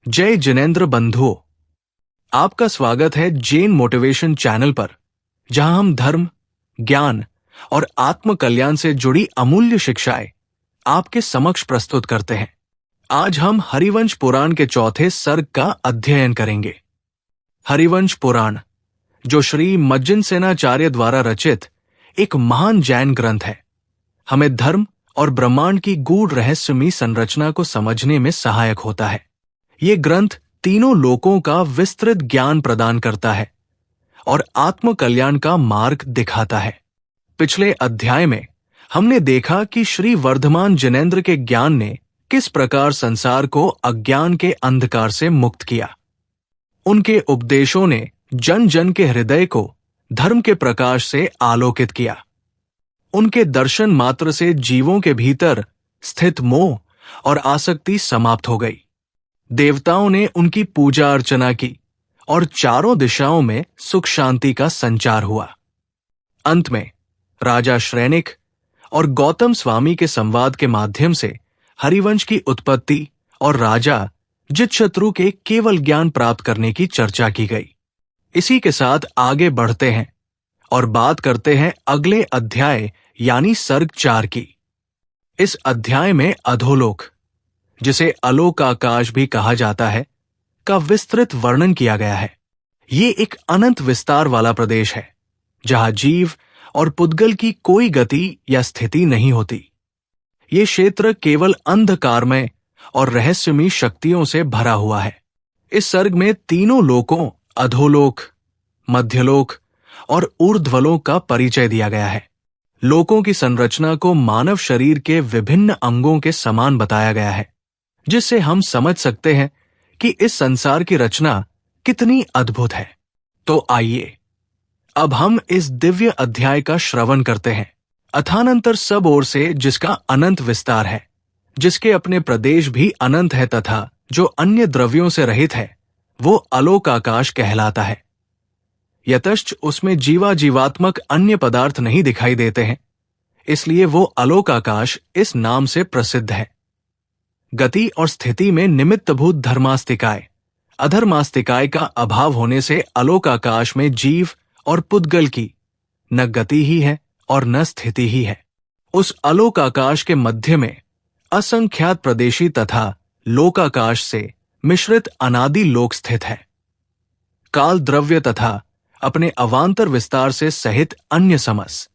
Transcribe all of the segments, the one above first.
जय जिनेंद्र बंधुओं, आपका स्वागत है जैन मोटिवेशन चैनल पर, जहां हम धर्म, ज्ञान और आत्म कल्याण से जुड़ी अमूल्य शिक्षाएं आपके समक्ष प्रस्तुत करते हैं। आज हम हरिवंश पुराण के चौथे सर्ग का अध्ययन करेंगे। हरिवंश पुराण, जो श्री मज्जन सेनाचार्य द्वारा रचित एक महान जैन ग्रंथ है, हमें धर्म और ब्रह्मांड की गूढ़ रहस्यमयी संरचना को समझने में सहायक होता है। ये ग्रंथ तीनों लोकों का विस्तृत ज्ञान प्रदान करता है और आत्म कल्याण का मार्ग दिखाता है। पिछले अध्याय में हमने देखा कि श्री वर्धमान जिनेंद्र के ज्ञान ने किस प्रकार संसार को अज्ञान के अंधकार से मुक्त किया। उनके उपदेशों ने जन जन के हृदय को धर्म के प्रकाश से आलोकित किया। उनके दर्शन मात्र से जीवों के भीतर स्थित मोह और आसक्ति समाप्त हो गई। देवताओं ने उनकी पूजा अर्चना की और चारों दिशाओं में सुख शांति का संचार हुआ। अंत में राजा श्रैनिक और गौतम स्वामी के संवाद के माध्यम से हरिवंश की उत्पत्ति और राजा जितशत्रु के केवल ज्ञान प्राप्त करने की चर्चा की गई। इसी के साथ आगे बढ़ते हैं और बात करते हैं अगले अध्याय यानी सर्ग 4 की। इस अध्याय में अधोलोक, जिसे अलोकाकाश भी कहा जाता है, का विस्तृत वर्णन किया गया है। ये एक अनंत विस्तार वाला प्रदेश है, जहां जीव और पुद्गल की कोई गति या स्थिति नहीं होती। ये क्षेत्र केवल अंधकारमय और रहस्यमयी शक्तियों से भरा हुआ है। इस सर्ग में तीनों लोकों अधोलोक, मध्यलोक और ऊर्ध्वलोक का परिचय दिया गया है। लोकों की संरचना को मानव शरीर के विभिन्न अंगों के समान बताया गया है, जिससे हम समझ सकते हैं कि इस संसार की रचना कितनी अद्भुत है। तो आइए अब हम इस दिव्य अध्याय का श्रवण करते हैं। अथानंतर सब ओर से जिसका अनंत विस्तार है, जिसके अपने प्रदेश भी अनंत है तथा जो अन्य द्रव्यों से रहित है, वो अलोकाकाश कहलाता है। यतश्च उसमें जीवात्मक अन्य पदार्थ नहीं दिखाई देते हैं, इसलिए वो अलोकाकाश इस नाम से प्रसिद्ध है। गति और स्थिति में निमित्तभूत धर्मास्तिकाय, अधर्मास्तिकाय का अभाव होने से अलोकाकाश में जीव और पुद्गल की न गति ही है और न स्थिति ही है। उस अलोकाकाश के मध्य में असंख्यात प्रदेशी तथा लोकाकाश से मिश्रित अनादि लोक स्थित है। काल द्रव्य तथा अपने अवांतर विस्तार से सहित अन्य समस्त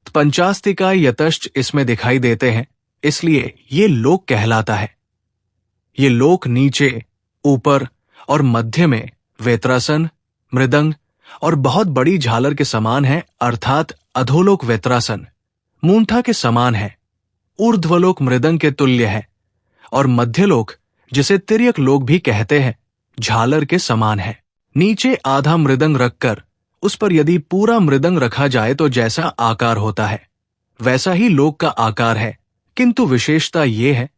पंचास्तिकाय यतश्च इसमें दिखाई देते हैं, इसलिए ये लोक कहलाता है। ये लोक नीचे, ऊपर और मध्य में वेत्रासन, मृदंग और बहुत बड़ी झालर के समान है, अर्थात अधोलोक वेत्रासन मूंठा के समान है, ऊर्ध्वलोक मृदंग के तुल्य है और मध्यलोक, जिसे तिर्यक लोक भी कहते हैं, झालर के समान है। नीचे आधा मृदंग रखकर उस पर यदि पूरा मृदंग रखा जाए तो जैसा आकार होता है, वैसा ही लोक का आकार है, किंतु विशेषता ये है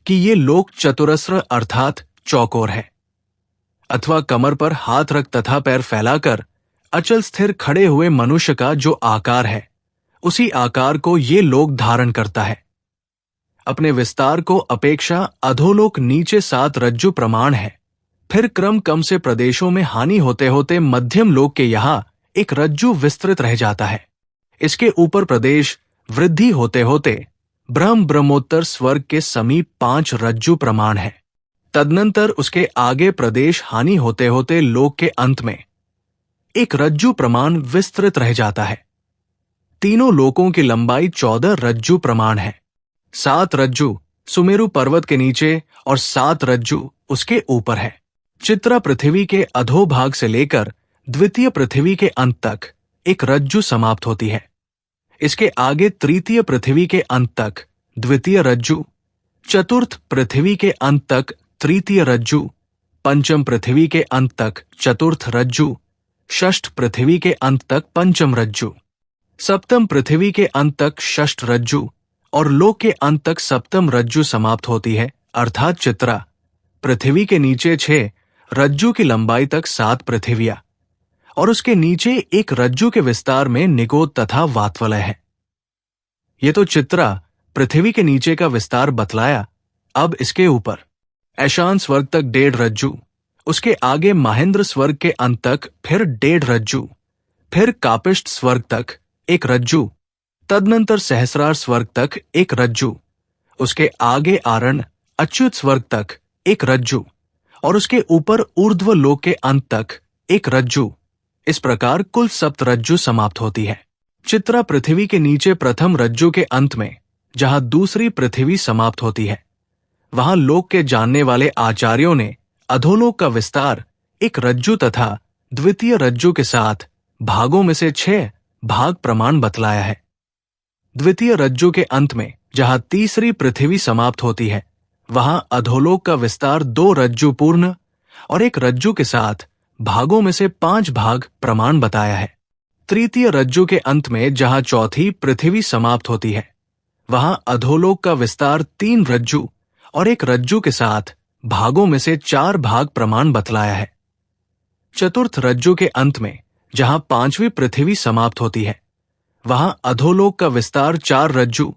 कि ये लोक चतुरस्र अर्थात चौकोर है, अथवा कमर पर हाथ रख तथा पैर फैलाकर अचल स्थिर खड़े हुए मनुष्य का जो आकार है, उसी आकार को ये लोक धारण करता है। अपने विस्तार को अपेक्षा अधोलोक नीचे 7 रज्जु प्रमाण है। फिर क्रम कम से प्रदेशों में हानि होते होते मध्यम लोक के यहां एक रज्जु विस्तृत रह जाता है। इसके ऊपर प्रदेश वृद्धि होते होते ब्रह्मोत्तर स्वर्ग के समीप 5 रज्जु प्रमाण है। तदनंतर उसके आगे प्रदेश हानि होते होते लोक के अंत में एक रज्जु प्रमाण विस्तृत रह जाता है। तीनों लोकों की लंबाई 14 रज्जु प्रमाण है। 7 रज्जु सुमेरु पर्वत के नीचे और 7 रज्जु उसके ऊपर है। चित्रा पृथ्वी के अधोभाग से लेकर द्वितीय पृथ्वी के अंत तक एक रज्जु समाप्त होती है। इसके आगे तृतीय पृथ्वी के अंत तक द्वितीय रज्जु, चतुर्थ पृथ्वी के अंत तक तृतीय रज्जु, पंचम पृथ्वी के अंत तक चतुर्थ रज्जु, षष्ठ पृथ्वी के अंत तक पंचम रज्जु, सप्तम पृथ्वी के अंत तक षष्ठ रज्जु और लोक के अंत तक सप्तम रज्जु समाप्त होती है, अर्थात चित्रा पृथ्वी के नीचे 6 रज्जु की लंबाई तक 7 पृथ्वियां और उसके नीचे एक रज्जु के विस्तार में निगोद तथा वातवलय है। ये तो चित्रा पृथ्वी के नीचे का विस्तार बतलाया। अब इसके ऊपर ऐशान स्वर्ग तक 1.5 रज्जु, उसके आगे महेंद्र स्वर्ग के अंत तक फिर 1.5 रज्जु, फिर कापिष्ठ स्वर्ग तक 1 रज्जु, तदनंतर सहस्रार स्वर्ग तक 1 रज्जु, उसके आगे आरण अच्युत स्वर्ग तक 1 रज्जु और उसके ऊपर ऊर्ध्व लोक के अंत तक 1 रज्जु। इस प्रकार कुल 7 रज्जु समाप्त होती है। चित्रा पृथ्वी के नीचे प्रथम रज्जु के अंत में, जहां दूसरी पृथ्वी समाप्त होती है, वहां लोक के जानने वाले आचार्यों ने अधोलोक का विस्तार 1 रज्जु तथा द्वितीय रज्जु के साथ भागों में से 6 भाग प्रमाण बतलाया है। द्वितीय रज्जु के अंत में, जहां तीसरी पृथ्वी समाप्त होती है, वहां अधोलोक का विस्तार 2 रज्जु पूर्ण और 1 रज्जु के साथ भागों में से 5 भाग प्रमाण बताया है। तृतीय रज्जु के अंत में, जहां चौथी पृथ्वी समाप्त होती है, वहां अधोलोक का विस्तार 3 रज्जु और 1 रज्जु के साथ भागों में से 4 भाग प्रमाण बतलाया है। चतुर्थ रज्जु के अंत में, जहां 5वीं पृथ्वी समाप्त होती है, वहां अधोलोक का विस्तार 4 रज्जु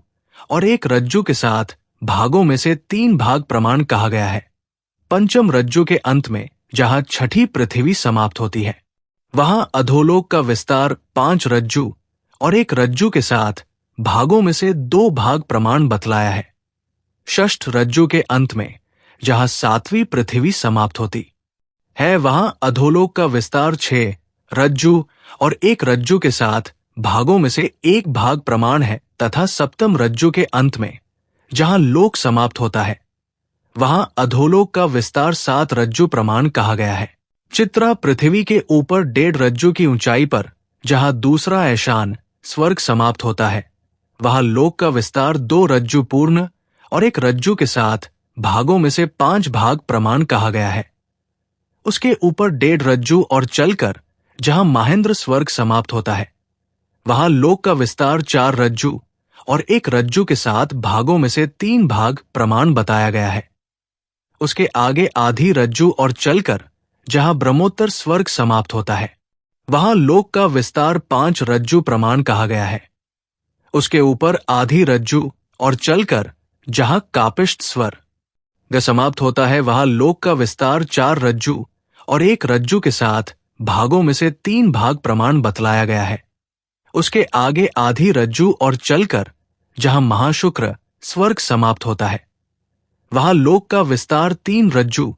और 1 रज्जु के साथ भागों में से 3 भाग प्रमाण कहा गया है। पंचम रज्जु के अंत में, जहां छठी पृथ्वी समाप्त होती है, वहां अधोलोक का विस्तार 5 रज्जु और 1 रज्जु के साथ भागों में से 2 भाग प्रमाण बतलाया है। षष्ठ रज्जु के अंत में, जहां 7वीं पृथ्वी समाप्त होती है, वहां अधोलोक का विस्तार 6 रज्जु और 1 रज्जु के साथ भागों में से 1 भाग प्रमाण है तथा सप्तम रज्जु के अंत में, जहां लोक समाप्त होता है, वहां अधोलोक का विस्तार 7 रज्जु प्रमाण कहा गया है। चित्रा पृथ्वी के ऊपर 1.5 रज्जु की ऊंचाई पर, जहां दूसरा ऐशान स्वर्ग समाप्त होता है, वहां लोक का विस्तार 2 रज्जु पूर्ण और 1 रज्जु के साथ भागों में से 5 भाग प्रमाण कहा गया है। उसके ऊपर 1.5 रज्जु और चलकर जहां महेंद्र स्वर्ग समाप्त होता है, वहां लोक का विस्तार 4 रज्जु और 1 रज्जु के साथ भागों में से 3 भाग प्रमाण बताया गया है। उसके आगे आधी रज्जु और चलकर जहां ब्रह्मोत्तर स्वर्ग समाप्त होता है, वहां लोक का विस्तार 5 रज्जु प्रमाण कहा गया है। उसके ऊपर आधी रज्जु और चलकर जहां कापिष्ठ स्वर्ग समाप्त होता है, वहां लोक का विस्तार 4 रज्जु और 1 रज्जु के साथ भागों में से 3 भाग प्रमाण बतलाया गया है। उसके आगे आधी रज्जु और चलकर जहां महाशुक्र स्वर्ग समाप्त होता है, वहां लोक का विस्तार 3 रज्जु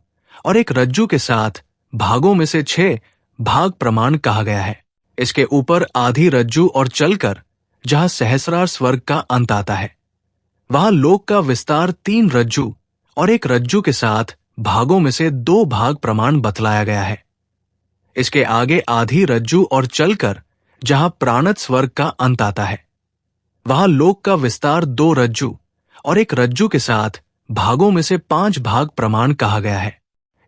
और 1 रज्जु के साथ भागों में से 6 भाग प्रमाण कहा गया है। इसके ऊपर आधी रज्जु और चलकर जहां सहस्रार स्वर्ग का अंत आता है, वहां लोक का विस्तार 3 रज्जु और 1 रज्जु के साथ भागों में से 2 भाग प्रमाण बतलाया गया है। इसके आगे आधी रज्जु और चलकर जहां प्राणत स्वर्ग का अंत आता है, वहां लोक का विस्तार 2 रज्जु और 1 रज्जु के साथ भागों में से 5 भाग प्रमाण कहा गया है।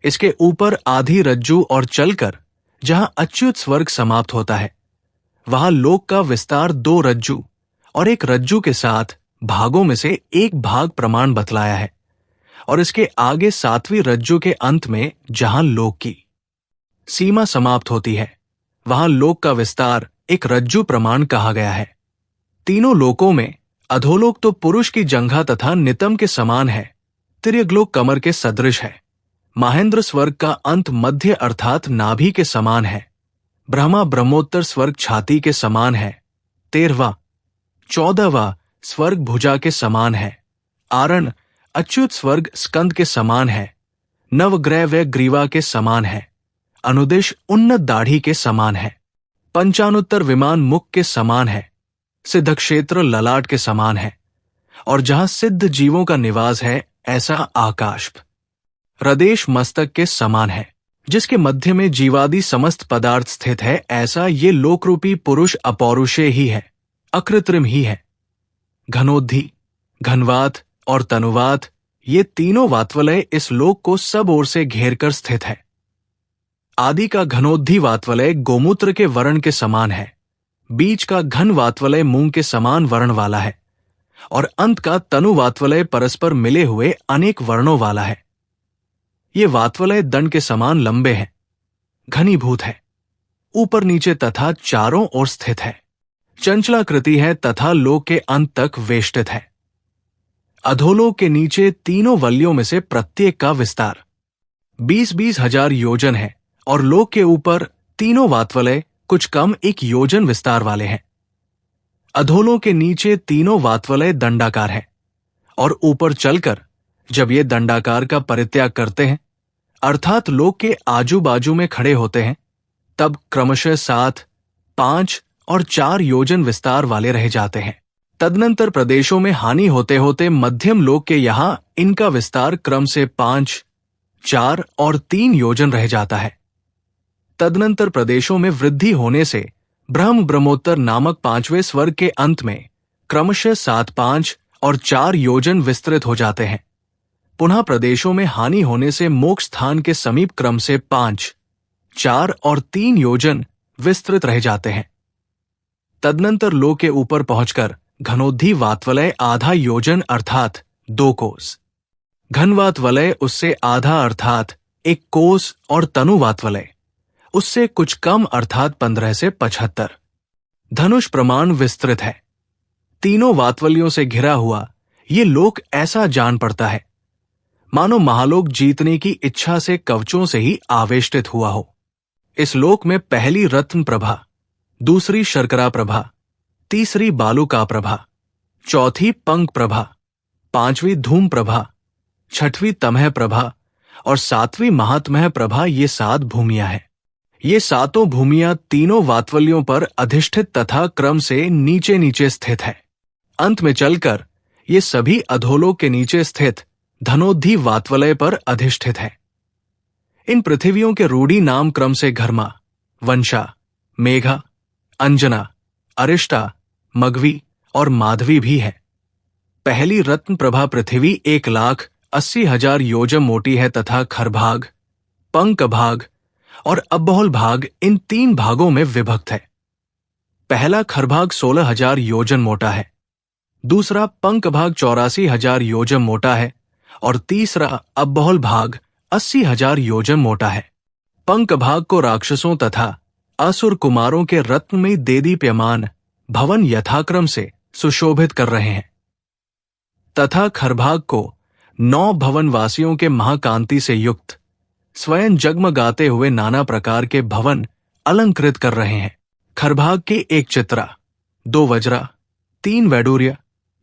इसके ऊपर आधी रज्जु और चलकर जहां अच्युत स्वर्ग समाप्त होता है, वहां लोक का विस्तार 2 रज्जु और 1 रज्जु के साथ भागों में से 1 भाग प्रमाण बतलाया है। और इसके आगे 7वीं रज्जु के अंत में जहां लोक की सीमा समाप्त होती है, वहां लोक का विस्तार 1 रज्जु प्रमाण कहा गया है। तीनों लोकों में अधोलोक तो पुरुष की जंघा तथा नितंब के समान है, तिर्यग्लोक कमर के सदृश है, महेंद्र स्वर्ग का अंत मध्य अर्थात नाभि के समान है, ब्रह्मा ब्रह्मोत्तर स्वर्ग छाती के समान है, 13वां 14वां स्वर्ग भुजा के समान है, आरण अच्युत स्वर्ग स्कंद के समान है, नवग्रह व ग्रीवा के समान है, अनुदेश उन्नत दाढ़ी के समान है, पंचानुत्तर विमान मुख के समान है, सिद्ध क्षेत्र ललाट के समान है, और जहां सिद्ध जीवों का निवास है ऐसा आकाश हृदेश मस्तक के समान है, जिसके मध्य में जीवादि समस्त पदार्थ स्थित है, ऐसा ये लोकरूपी पुरुष अपौरुषेय ही है, अकृत्रिम ही है। घनोद्धि, घनवात और तनुवात, ये तीनों वात्वलय इस लोक को सब ओर से घेर कर स्थित है। आदि का घनोद्धि वात्वलय गोमूत्र के वर्ण के समान है, बीच का घन वात्वलय मूंग के समान वर्ण वाला है, और अंत का तनु वात्वलय परस्पर मिले हुए अनेक वर्णों वाला है। ये वात्वलय दंड के समान लंबे हैं, घनीभूत है, ऊपर नीचे तथा चारों ओर स्थित है, चंचलाकृति है तथा लोक के अंत तक वेष्टित है। अधोलोक के नीचे तीनों वल्यों में से प्रत्येक का विस्तार 20-20 हजार योजन है और लोक के ऊपर तीनों वातवलय कुछ कम 1 योजन विस्तार वाले हैं। अधोलोक के नीचे तीनों वातवलय दंडाकार हैं और ऊपर चलकर जब ये दंडाकार का परित्याग करते हैं अर्थात लोक के आजू बाजू में खड़े होते हैं, तब क्रमशः 7, 5 और 4 योजन विस्तार वाले रह जाते हैं। तदनंतर प्रदेशों में हानि होते होते मध्यम लोक के यहां इनका विस्तार क्रम से 5, 4 और 3 योजन रह जाता है। तदनंतर प्रदेशों में वृद्धि होने से ब्रह्मोत्तर नामक 5वें स्वर्ग के अंत में क्रमशः 7, 5 और 4 योजन विस्तृत हो जाते हैं। पुनः प्रदेशों में हानि होने से मोक्ष स्थान के समीप क्रम से 5, 4 और 3 योजन विस्तृत रह जाते हैं। तदनंतर लोक के ऊपर पहुंचकर घनोद्धि वातवलय आधा योजन अर्थात 2 कोस, घनवात वलय उससे आधा अर्थात 1 कोस और तनु वातवलय उससे कुछ कम अर्थात 15 से 75 धनुष प्रमाण विस्तृत है। तीनों वातवलियों से घिरा हुआ ये लोक ऐसा जान पड़ता है मानो महालोक जीतने की इच्छा से कवचों से ही आवेष्टित हुआ हो। इस लोक में पहली रत्न प्रभा, दूसरी शर्करा प्रभा, तीसरी बालुका प्रभा, चौथी पंख प्रभा, 5वीं धूम प्रभा, 6वीं तमह प्रभा और 7वीं महात्मह प्रभा ये 7 भूमियां हैं। ये 7 भूमियां तीनों वातवलियों पर अधिष्ठित तथा क्रम से नीचे नीचे स्थित है। अंत में चलकर ये सभी अधोलोक के नीचे स्थित धनोद्धि वातवलय पर अधिष्ठित है। इन पृथ्वियों के रूढ़ी नाम क्रम से घर्मा, वंशा, मेघा, अंजना, अरिष्टा, मगवी और माधवी भी है। पहली रत्न प्रभा पृथ्वी 1,80,000 योजन मोटी है तथा खरभाग, पंक भाग और अब्बहुल भाग इन 3 भागों में विभक्त है। पहला खरभाग 16,000 योजन मोटा है, दूसरा पंक भाग 84,000 योजन मोटा है और तीसरा अब्बहुल भाग 80,000 योजन मोटा है। पंक भाग को राक्षसों तथा असुर कुमारों के रत्न में देदीप्यमान भवन यथाक्रम से सुशोभित कर रहे हैं तथा खरभाग को 9 भवन वासियों के महाकांति से युक्त स्वयं जगमगाते हुए नाना प्रकार के भवन अलंकृत कर रहे हैं। खरभाग के 1 चित्रा, 2 वज्रा, 3 वैडूर्य,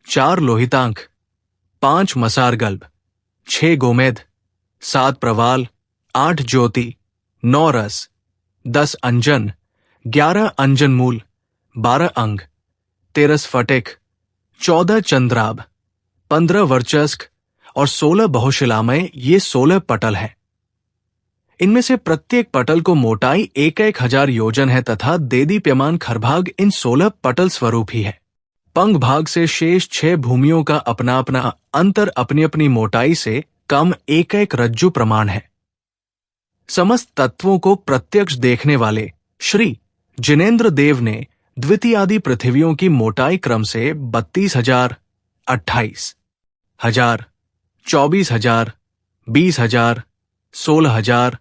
4 लोहितांक, 5 मसार गल्भ, 6 गोमेद, 7 प्रवाल, 8 ज्योति, 9 रस, 10 अंजन, 11 अंजन मूल, 12 अंग, 13 स्फटिक, 14 चंद्राभ, 15 वर्चस्क और 16 बहुशिलामय ये 16 पटल हैं। इनमें से प्रत्येक पटल को मोटाई 1,000 योजन है तथा देदीप्यमान खरभाग इन 16 पटल स्वरूप ही है। पंख भाग से शेष 6 भूमियों का अपना अपना अंतर अपनी अपनी मोटाई से कम 1 रज्जु प्रमाण है। समस्त तत्वों को प्रत्यक्ष देखने वाले श्री जिनेन्द्र देव ने द्वितीय आदि पृथ्वियों की मोटाई क्रम से 32,000, 28,000, 24,000, 20,000, 16,000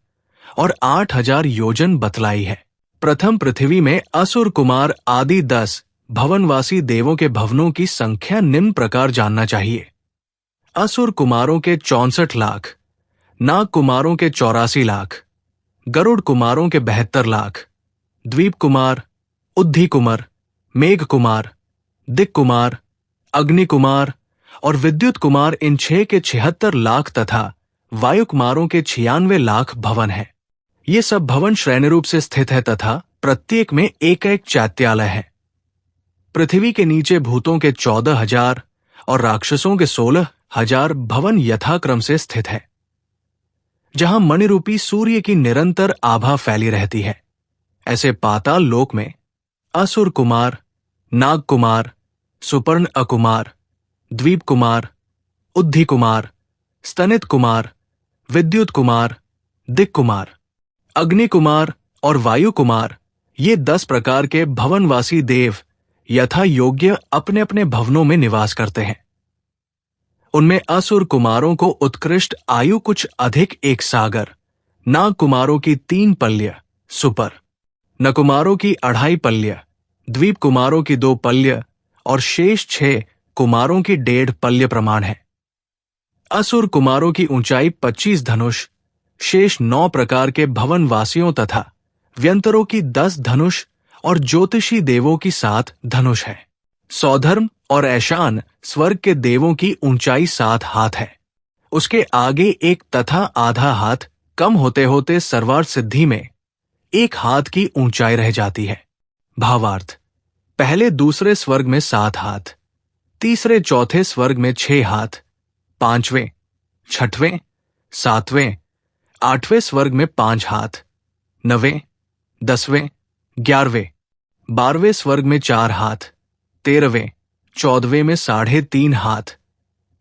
और 8,000 योजन बतलाई है। प्रथम पृथ्वी में असुर कुमार आदि 10 भवनवासी देवों के भवनों की संख्या निम्न प्रकार जानना चाहिए। असुर कुमारों के 64 लाख, नाग कुमारों के 84 लाख, गरुड़ कुमारों के 72 लाख, द्वीप कुमार, उद्धि कुमार, मेघ कुमार, दिक् कुमार, अग्नि कुमार और विद्युत कुमार इन 6 के 76 लाख तथा वायु कुमारों के 96 लाख भवन है। ये सब भवन श्रेणी रूप से स्थित है तथा प्रत्येक में 1 चैत्यालय है। पृथ्वी के नीचे भूतों के 14,000 और राक्षसों के 16,000 भवन यथाक्रम से स्थित है, जहां मणिरूपी सूर्य की निरंतर आभा फैली रहती है। ऐसे पाताल लोक में असुर कुमार, नाग कुमार, सुपर्ण अकुमार, द्वीप कुमार, उद्धि कुमार, स्तनित कुमार, विद्युत कुमार, दिक् कुमार, अग्नि कुमार और वायु कुमार ये 10 प्रकार के भवनवासी देव यथा योग्य अपने अपने भवनों में निवास करते हैं। उनमें असुर कुमारों को उत्कृष्ट आयु कुछ अधिक 1 सागर, नाग कुमारों की 3 पल्य सुपर, नकुमारों की 2.5 पल्य, द्वीप कुमारों की 2 पल्य और शेष 6 कुमारों की 1.5 पल्य प्रमाण है। असुर कुमारों की ऊंचाई 25 धनुष, शेष 9 प्रकार के भवन वासियों तथा व्यंतरों की 10 धनुष और ज्योतिषी देवों की 7 धनुष है। सौधर्म और ऐशान स्वर्ग के देवों की ऊंचाई 7 हाथ है। उसके आगे एक तथा आधा हाथ कम होते होते सर्वार्थ सिद्धि में 1 हाथ की ऊंचाई रह जाती है। भावार्थ: पहले दूसरे स्वर्ग में 7 हाथ, तीसरे चौथे स्वर्ग में 6 हाथ, 5वें, 6वें, 7वें, 8वें स्वर्ग में 5 हाथ, 9वें, 10वें, 11वें, 12वें स्वर्ग में 4 हाथ, 13वें, 14वें में 3.5 हाथ,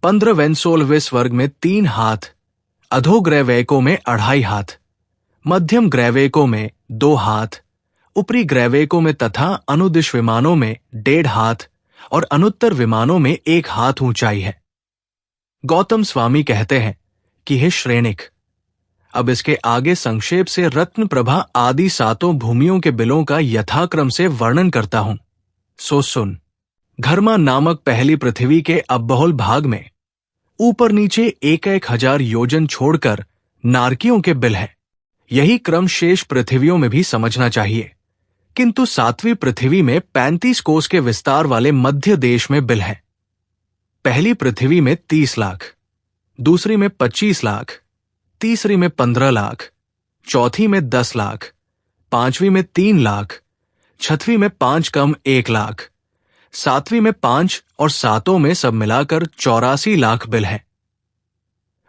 15वें 16वें स्वर्ग में 3 हाथ, अधोग्रैवैकों में 2.5 हाथ, मध्यम ग्रैवैकों में 2 हाथ, ऊपरी ग्रैवैकों में तथा अनुदिश विमानों में 1.5 हाथ और अनुत्तर विमानों में 1 हाथ ऊंचाई है। गौतम स्वामी कहते हैं कि हे श्रेणिक, अब इसके आगे संक्षेप से रत्न प्रभा आदि 7 भूमियों के बिलों का यथाक्रम से वर्णन करता हूं, सो सुन। घर्मा नामक पहली पृथ्वी के अबहुल भाग में ऊपर नीचे 1,000 योजन छोड़कर नारकियों के बिल है। यही क्रम शेष पृथ्वियों में भी समझना चाहिए, किंतु 7वीं पृथ्वी में 35 कोस के विस्तार वाले मध्य देश में बिल है। पहली पृथ्वी में 30 लाख, दूसरी में 25 लाख, तीसरी में 15 लाख, चौथी में 10 लाख, 5वीं में 3 लाख, 6वीं में 5 कम 1 लाख, 7वीं में 5 और 7 में सब मिलाकर 84 लाख बिल है।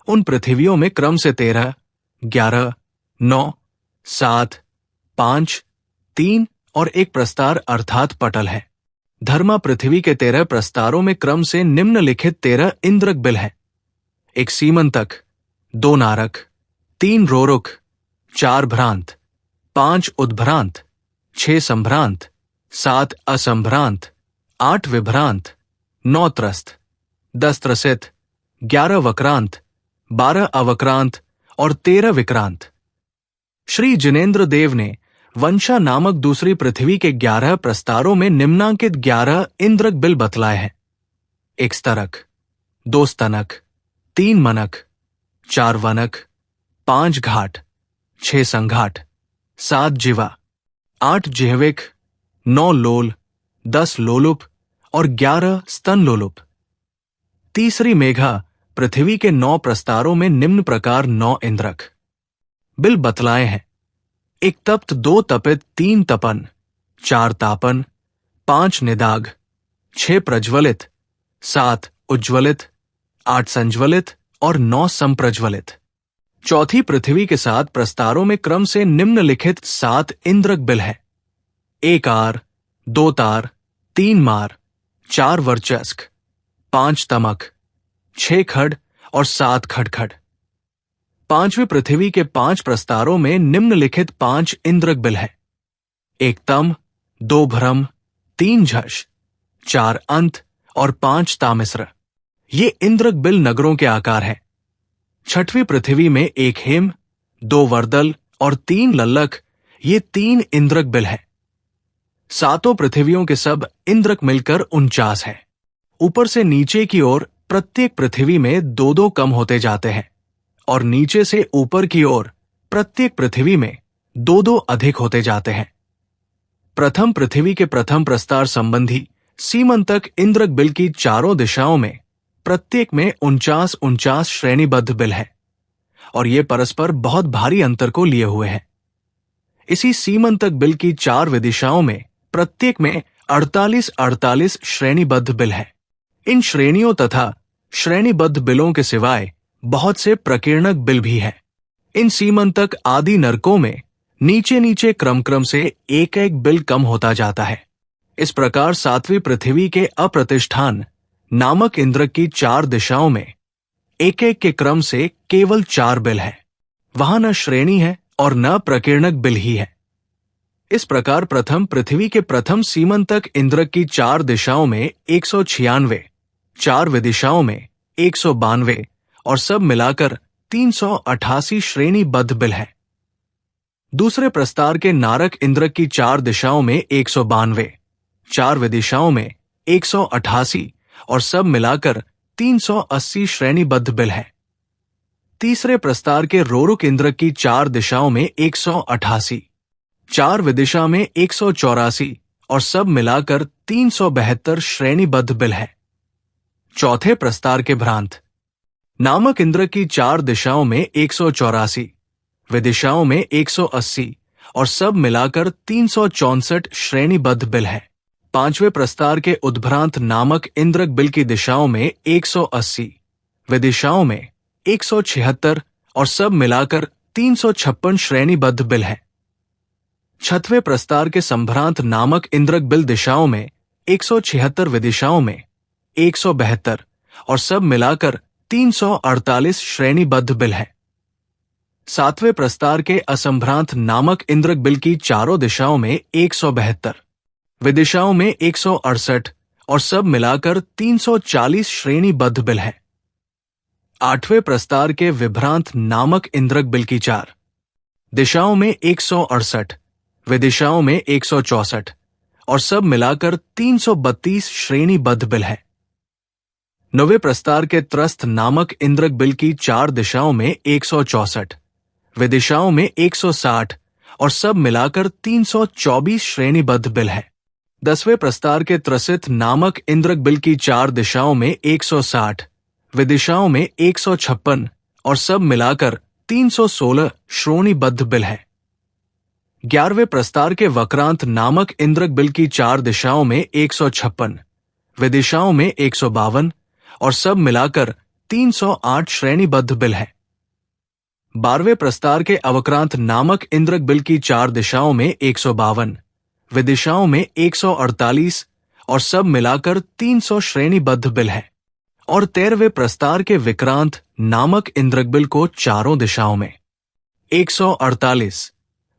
उन पृथ्वियों में क्रम से 13, 11, 9, 7, 5, 3 और 1 प्रस्तार अर्थात पटल है। धर्मा पृथ्वी के 13 प्रस्तारों में क्रम से निम्नलिखित 13 इंद्रक बिल है। 1 सीमंतक, 2 नारक, 3 रोरुक, 4 भ्रांत, 5 उद्भ्रांत, 6 संभ्रांत, 7 असंभ्रांत, 8 विभ्रांत, 9 त्रस्त, 10 त्रसित, 11 वक्रांत, 12 अवक्रांत और 13 विक्रांत। श्री जिनेन्द्र देव ने वंशा नामक दूसरी पृथ्वी के 11 प्रस्तारों में निम्नांकित 11 इंद्रक बिल बतलाए हैं। 1 स्तरक, 2 स्तनक, 3 मनक, 4 वनक, 5 घाट, 6 संघाट, 7 जिवा, 8 जिह्विक, 9 लोल, 10 लोलुप और 11 स्तन लोलुप। तीसरी मेघा पृथ्वी के 9 प्रस्तारों में निम्न प्रकार 9 इंद्रक बिल बतलाए हैं। 1 तप्त, 2 तपित, 3 तपन, 4 तापन, 5 निदाग, 6 प्रज्वलित, 7 उज्ज्वलित, 8 संज्वलित और 9 संप्रज्वलित। चौथी पृथ्वी के 7 प्रस्तारों में क्रम से निम्नलिखित 7 इंद्रक बिल है। 1 आर, 2 तार, 3 मार, 4 वर्चस्क, 5 तमक, 6 खड और 7 खडखड। 5वीं पृथ्वी के 5 प्रस्तारों में निम्नलिखित 5 इंद्रक बिल है। 1 तम, 2 भ्रम, 3 झष, 4 अंत और 5 तामिस्र। ये इंद्रक बिल नगरों के आकार है। 6वीं पृथ्वी में 1 हेम, 2 वर्दल और 3 लल्लख, ये 3 इंद्रक बिल है। 7 पृथ्वियों के सब इंद्रक मिलकर 49 है। ऊपर से नीचे की ओर प्रत्येक पृथ्वी में 2-2 कम होते जाते हैं और नीचे से ऊपर की ओर प्रत्येक पृथ्वी में 2-2 अधिक होते जाते हैं। प्रथम पृथ्वी के प्रथम प्रस्तार संबंधी सीमंतक इंद्रक बिल की चारों दिशाओं में प्रत्येक में 49 श्रेणीबद्ध बिल है और ये परस्पर बहुत भारी अंतर को लिए हुए हैं। इसी सीमंतक बिल की 4 विदिशाओं में प्रत्येक में 48 श्रेणीबद्ध बिल है। इन श्रेणियों तथा श्रेणीबद्ध बिलों के सिवाय बहुत से प्रकीर्णक बिल भी हैं। इन सीमंतक आदि नरकों में नीचे नीचे क्रम से एक बिल कम होता जाता है। इस प्रकार 7वीं पृथ्वी के अप्रतिष्ठान नामक इंद्रक की 4 दिशाओं में एक के क्रम से केवल 4 बिल है। वहां न श्रेणी है और न प्रकीर्णक बिल ही है। इस प्रकार प्रथम पृथ्वी के प्रथम सीमंतक इंद्रक की 4 दिशाओं में 196, 4 विदिशाओं में 192 और सब मिलाकर 388 श्रेणीबद्ध बिल है। दूसरे प्रस्तार के नारक इंद्रक की 4 दिशाओं में 192, 4 विदिशाओं में 188 और सब मिलाकर 380 श्रेणीबद्ध बिल हैं। तीसरे प्रस्तार के रोरो केंद्रक की 4 दिशाओं में 188, 4 विदिशा में 184 और सब मिलाकर 372 श्रेणीबद्ध बिल हैं। चौथे प्रस्तार के भ्रांत नामक इंद्रक की 4 दिशाओं में 184, विदिशाओं में 180 और सब मिलाकर 364 श्रेणीबद्ध बिल हैं। पांचवें प्रस्तार के उद्भ्रांत नामक इंद्रक बिल की दिशाओं में 180, विदिशाओं में 176 और सब मिलाकर 356 श्रेणीबद्ध बिल हैं। छठवें प्रस्तार के संभ्रांत नामक इंद्रक बिल दिशाओं में 176, विदिशाओं में 172 और सब मिलाकर 348 श्रेणीबद्ध बिल हैं। सातवें प्रस्तार के असंभ्रांत नामक इंद्रक बिल की चारों दिशाओं में 172, विदिशाओं में 168 और सब मिलाकर 340 श्रेणीबद्ध बिल हैं। आठवें प्रस्तार के विभ्रांत नामक इंद्रक बिल की 4 दिशाओं में 168, विदिशाओं में 164 और सब मिलाकर 332 श्रेणीबद्ध बिल हैं। नौवें प्रस्तार के त्रस्त नामक इंद्रक बिल की 4 दिशाओं में 164, विदिशाओं में 160 और सब मिलाकर 324 श्रेणीबद्ध बिल हैं। 10वें प्रस्तार के त्रसित नामक इंद्रक बिल की 4 दिशाओं में 160, विदिशाओं में 156 और सब मिलाकर 316 श्रेणीबद्ध बिल हैं। 11वें प्रस्तार के वक्रांत नामक इंद्रक बिल की 4 दिशाओं में 156, विदिशाओं में 152 और सब मिलाकर 308 श्रेणीबद्ध बिल हैं। 12वें प्रस्तार के अवक्रांत नामक इंद्रक बिल की 4 दिशाओं में 152, विदिशाओं में 148 और सब मिलाकर 300 श्रेणीबद्ध बिल हैं। और 13वें प्रस्तार के विक्रांत नामक इंद्रक बिल को चारों दिशाओं में 148,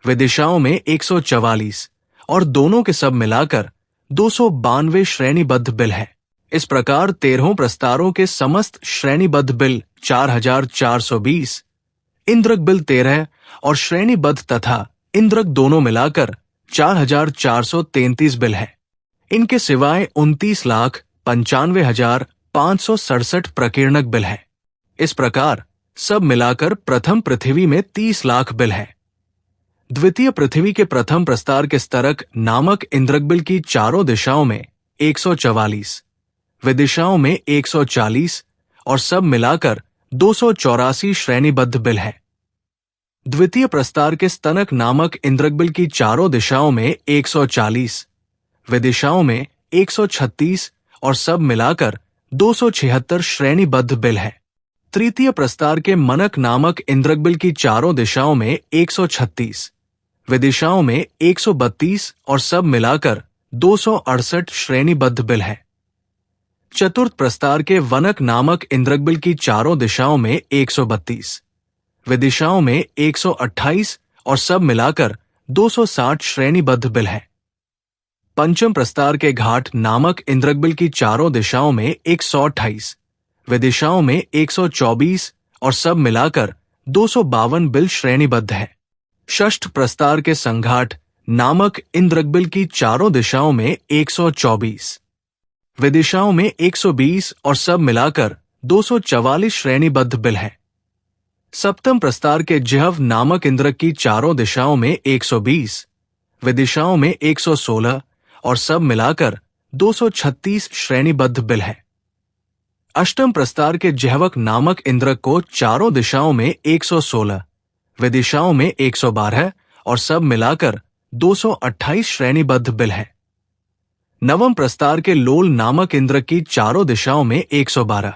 विदिशाओं में 144 और दोनों के सब मिलाकर 292 श्रेणीबद्ध बिल हैं। इस प्रकार 13 प्रस्तारों के समस्त श्रेणीबद्ध बिल 4420, इंद्रक बिल 13 और श्रेणीबद्ध तथा इंद्रक दोनों मिलाकर 4433 बिल हैं। इनके सिवाय 29,95,567 प्रकीर्णक बिल हैं। इस प्रकार सब मिलाकर प्रथम पृथ्वी में 30 लाख बिल हैं। द्वितीय पृथ्वी के प्रथम प्रस्तार के स्तरक नामक इंद्रक बिल की चारों दिशाओं में 144, विदिशाओं में 140 और सब मिलाकर 284 श्रेणीबद्ध बिल हैं। द्वितीय प्रस्तार के स्तनक नामक इंद्रक बिल की चारों दिशाओं में 140, विदिशाओं में 136 और सब मिलाकर 276 श्रेणीबद्ध बिल हैं। तृतीय प्रस्तार के मनक नामक इंद्रक बिल की चारों दिशाओं में 136, विदिशाओं में 132 और सब मिलाकर 268 श्रेणीबद्ध बिल हैं। चतुर्थ प्रस्तार के वनक नामक इंद्रक बिल की चारों दिशाओं में 132, विदिशाओं में 128 और सब मिलाकर 260 श्रेणीबद्ध बिल हैं। पंचम प्रस्तार के घाट नामक इंद्रक बिल की चारों दिशाओं में 128, विदिशाओं में 124 और सब मिलाकर 252 बिल श्रेणीबद्ध हैं। षष्ठ प्रस्तार के संघाट नामक इंद्रक बिल की चारों दिशाओं में 124, विदिशाओं में 120 और सब मिलाकर 244 श्रेणीबद्ध बिल हैं। सप्तम प्रस्तार के जिह्व नामक इंद्रक की चारों दिशाओं में 120, विदिशाओं में 116 और सब मिलाकर 236 श्रेणीबद्ध बिल हैं। अष्टम प्रस्तार के जिह्वक नामक इंद्रक को चारों दिशाओं में 116, विदिशाओं में 112 और सब मिलाकर 228 श्रेणीबद्ध बिल हैं। नवम प्रस्तार के लोल नामक इंद्रक की चारों दिशाओं में 112,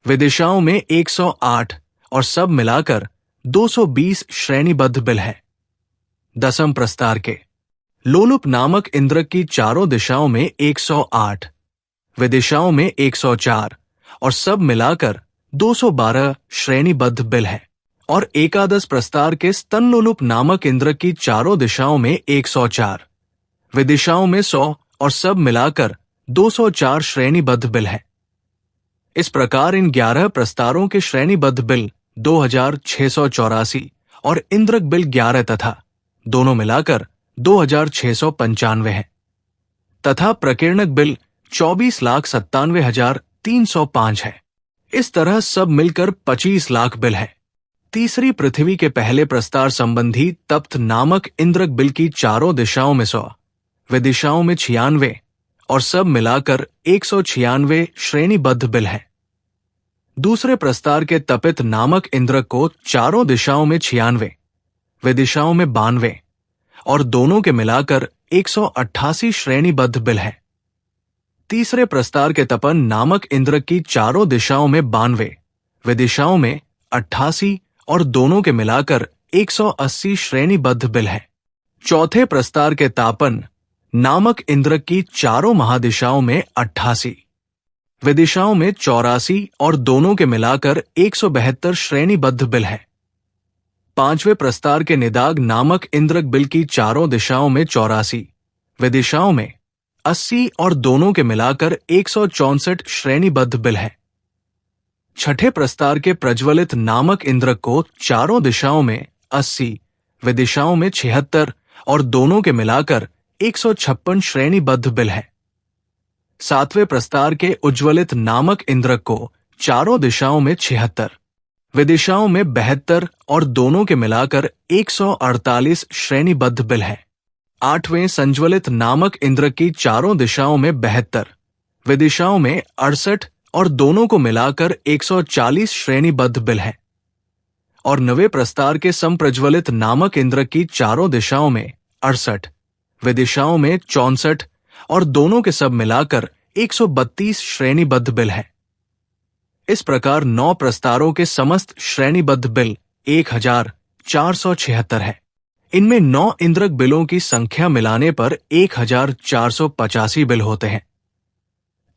विदिशाओं में 108 और सब मिलाकर 220 श्रेणीबद्ध बिल हैं। दसम प्रस्तार के लोलुप नामक इंद्रक की चारों दिशाओं में 108, विदिशाओं में 104 और सब मिलाकर 212 श्रेणीबद्ध बिल हैं। और एकादश प्रस्तार के स्तनलोलुप नामक इंद्रक की चारों दिशाओं में 104, विदिशाओं में 100 और सब मिलाकर 204 श्रेणीबद्ध बिल हैं। इस प्रकार इन 11 प्रस्तारों के श्रेणीबद्ध बिल 2684 और इंद्रक बिल 11 तथा दोनों मिलाकर 2695 हैं तथा प्रकीर्णक बिल 24,97,305 है। इस तरह सब मिलकर 25 लाख बिल है। तीसरी पृथ्वी के पहले प्रस्तार संबंधी तप्त नामक इंद्रक बिल की चारों दिशाओं में 100, विदिशाओं में 96 और सब मिलाकर 196 श्रेणीबद्ध बिल है। दूसरे प्रस्तार के तपित नामक इंद्रक को चारों दिशाओं में 96, विदिशाओं में 92 और दोनों के मिलाकर 188 श्रेणीबद्ध बिल है। तीसरे प्रस्तार के तपन नामक इंद्रक की चारों दिशाओं में 92, विदिशाओं में 88 और दोनों के मिलाकर 180 श्रेणीबद्ध बिल है। चौथे प्रस्तार के तापन नामक इंद्रक की चारों महादिशाओं में 88, विदिशाओं में 84 और दोनों के मिलाकर 172 श्रेणीबद्ध बिल है। पांचवें प्रस्तार के निदाग नामक इंद्रक बिल की चारों दिशाओं में 84, विदिशाओं में 80 और दोनों के मिलाकर 164 श्रेणीबद्ध बिल है। छठे प्रस्तार के प्रज्वलित नामक इंद्रक को चारों दिशाओं में 80, विदिशाओं में 76 और दोनों के मिलाकर 156 श्रेणीबद्ध बिल है। सातवें प्रस्तार के उज्ज्वलित नामक इंद्रक को चारों दिशाओं में 76, विदिशाओं में 72 और दोनों के मिलाकर 148 श्रेणीबद्ध बिल है। आठवें संज्वलित नामक इंद्रक की चारों दिशाओं में 72, विदिशाओं में 68 और दोनों को मिलाकर 140 श्रेणीबद्ध बिल है। और नवे प्रस्तार के संप्रज्वलित नामक इंद्रक की चारों दिशाओं में 68, विदिशाओं में 64 और दोनों के सब मिलाकर 132 श्रेणीबद्ध बिल है। इस प्रकार 9 प्रस्तारों के समस्त श्रेणीबद्ध बिल 1476 है। इनमें 9 इंद्रक बिलों की संख्या मिलाने पर 1485 बिल होते हैं।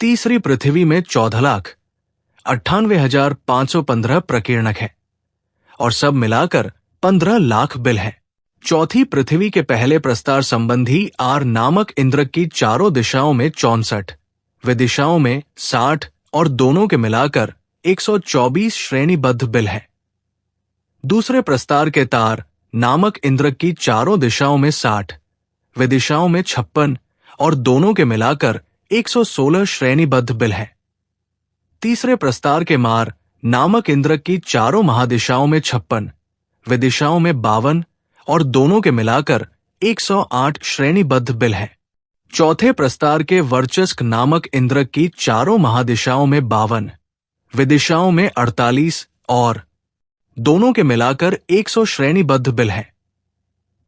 तीसरी पृथ्वी में 14,98,515 प्रकीर्णक है और सब मिलाकर 15 लाख बिल है। चौथी पृथ्वी के पहले प्रस्तार संबंधी आर नामक इंद्रक की चारों दिशाओं में 64, विदिशाओं में 60 और दोनों के मिलाकर 124 श्रेणीबद्ध बिल है। दूसरे प्रस्तार के तार नामक इंद्रक की चारों दिशाओं में 60, विदिशाओं में 56 और दोनों के मिलाकर 116 श्रेणीबद्ध बिल है। तीसरे प्रस्तार के मार नामक इंद्रक की चारों महादिशाओं में 56, विदिशाओं में 52 और दोनों के मिलाकर 108 श्रेणीबद्ध बिल है। चौथे प्रस्तार के वर्चस्क नामक इंद्रक की चारों महादिशाओं में 52, विदिशाओं में 48 और दोनों के मिलाकर 100 श्रेणीबद्ध बिल है।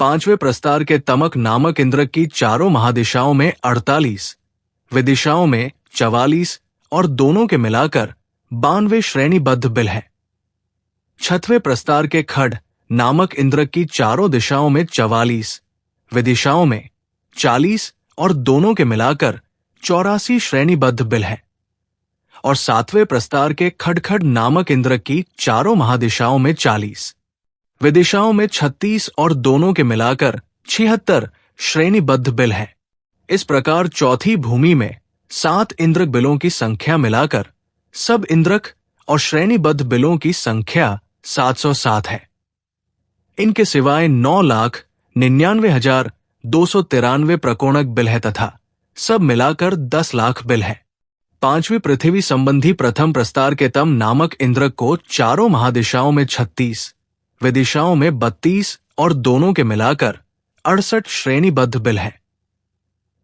पांचवें प्रस्तार के तमक नामक इंद्रक की चारों महादिशाओं में 48, विदिशाओं में 44 और दोनों के मिलाकर 92 श्रेणीबद्ध बिल है। छठवें प्रस्तार के खड नामक इंद्रक की चारों दिशाओं में 44, विदिशाओं में 40 और दोनों के मिलाकर 84 श्रेणीबद्ध बिल है। और सातवें प्रस्तार के खडखड नामक इंद्रक की चारों महादिशाओं में 40, विदिशाओं में 36 और दोनों के मिलाकर 76 श्रेणीबद्ध बिल है। इस प्रकार चौथी भूमि में 7 इंद्रक बिलों की संख्या मिलाकर सब इंद्रक और श्रेणीबद्ध बिलों की संख्या 707 है। इनके सिवाय 9,99,293 प्रकोणक बिल है तथा सब मिलाकर 10 लाख बिल है। पांचवी पृथ्वी संबंधी प्रथम प्रस्तार के तम नामक इंद्रक को चारों महादिशाओं में 36, विदिशाओं में 32 और दोनों के मिलाकर 68 श्रेणीबद्ध बिल है।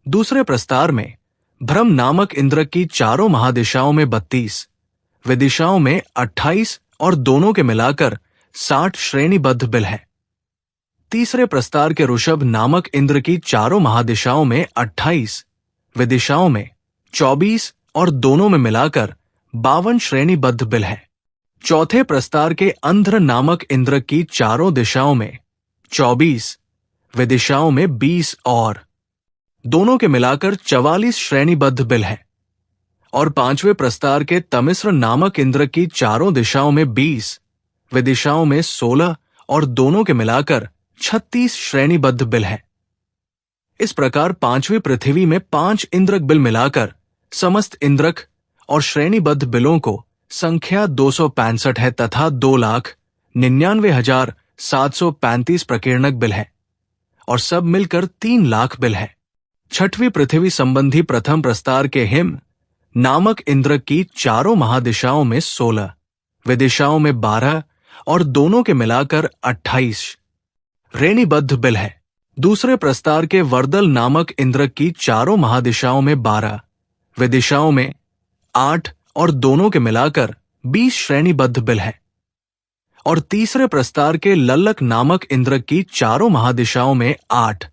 दूसरे प्रस्तार में भ्रम नामक इंद्रक की चारों महादिशाओं में 32, विदिशाओं में 28 और दोनों के मिलाकर 60 श्रेणीबद्ध बिल है। तीसरे प्रस्तार के ऋषभ नामक इंद्र की चारों महादिशाओं में 28, विदिशाओं में 24 और दोनों में मिलाकर 52 श्रेणीबद्ध बिल है। चौथे प्रस्तार के अंध्र नामक इंद्र की चारों दिशाओं में 24, विदिशाओं में 20 और दोनों के मिलाकर 44 श्रेणीबद्ध बिल है। और पांचवें प्रस्तार के तमिस्र नामक इंद्र की चारों दिशाओं में 20, विदिशाओं में 16 और दोनों के मिलाकर 36 श्रेणीबद्ध बिल है। इस प्रकार पांचवी पृथ्वी में 5 इंद्रक बिल मिलाकर समस्त इंद्रक और श्रेणीबद्ध बिलों को संख्या 265 है तथा 2,99,735 प्रकीर्णक बिल है और सब मिलकर 3 लाख बिल है। छठवीं पृथ्वी संबंधी प्रथम प्रस्तार के हिम नामक इंद्रक की चारों महादिशाओं में 16, विदिशाओं में 12 और दोनों के मिलाकर 28 श्रेणीबद्ध बिल है। दूसरे प्रस्तार के वर्दल नामक इंद्रक की चारों महादिशाओं में 12, विदिशाओं में 8 और दोनों के मिलाकर 20 श्रेणीबद्ध बिल है। और तीसरे प्रस्तार के लल्लक नामक इंद्रक की चारों महादिशाओं में 8,